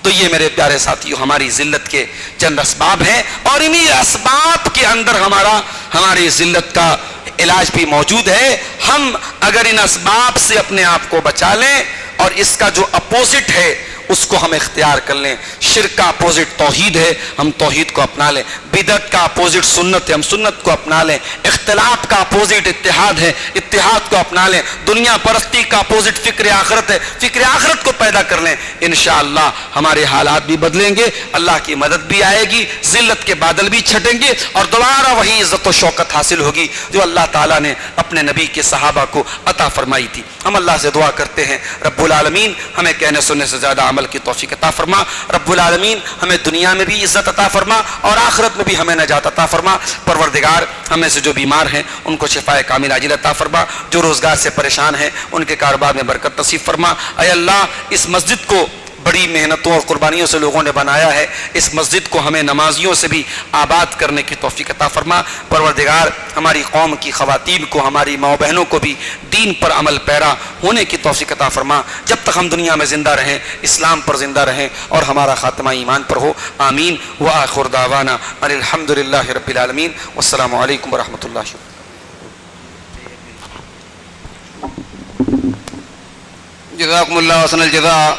تو یہ میرے پیارے ساتھیوں ہماری ذلت کے چند اسباب ہیں, اور انہی اسباب کے اندر ہماری ذلت کا علاج بھی موجود ہے. ہم اگر ان اسباب سے اپنے آپ کو بچا لیں اور اس کا جو اپوزٹ ہے اس کو ہم اختیار کر لیں. شرک کا اپوزٹ توحید ہے, ہم توحید کو اپنا لیں. بدعت کا اپوزٹ سنت ہے, ہم سنت کو اپنا لیں. اختلاف کا اپوزٹ اتحاد ہے, اتحاد کو اپنا لیں. دنیا پرستی کا اپوزٹ فکر آخرت ہے, فکر آخرت کو پیدا کر لیں. انشاءاللہ ہمارے حالات بھی بدلیں گے, اللہ کی مدد بھی آئے گی, ذلت کے بادل بھی چھٹیں گے, اور دوبارہ وہی عزت و شوکت حاصل ہوگی جو اللہ تعالیٰ نے اپنے نبی کے صحابہ کو عطا فرمائی تھی. ہم اللہ سے دعا کرتے ہیں رب العالمین ہمیں کہنے سننے سے زیادہ عمل کی توفیق عطا فرما. رب العالمین ہمیں دنیا میں بھی عزت عطا فرما اور آخرت میں بھی ہمیں نجات عطا فرما. پروردگار ہمیں سے جو بیمار ہیں ان کو شفاء کامل عاجل عطا فرما, جو روزگار سے پریشان ہیں ان کے کاروبار میں برکت نصیب فرما. اے اللہ اس مسجد کو بڑی محنتوں اور قربانیوں سے لوگوں نے بنایا ہے. اس مسجد کو ہمیں نمازیوں سے بھی آباد کرنے کی توفیق عطا فرما. پروردگار ہماری قوم کی خواتین کو, ہماری ماں بہنوں کو بھی دین پر عمل پیرا ہونے کی توفیق عطا فرما. جب تک ہم دنیا میں زندہ رہیں اسلام پر زندہ رہیں اور ہمارا خاتمہ ایمان پر ہو. آمین. وآخر دعوانا ان الحمدللہ رب العالمین. والسلام علیکم ورحمۃ اللہ. جزاکم اللہ حسن الجزا.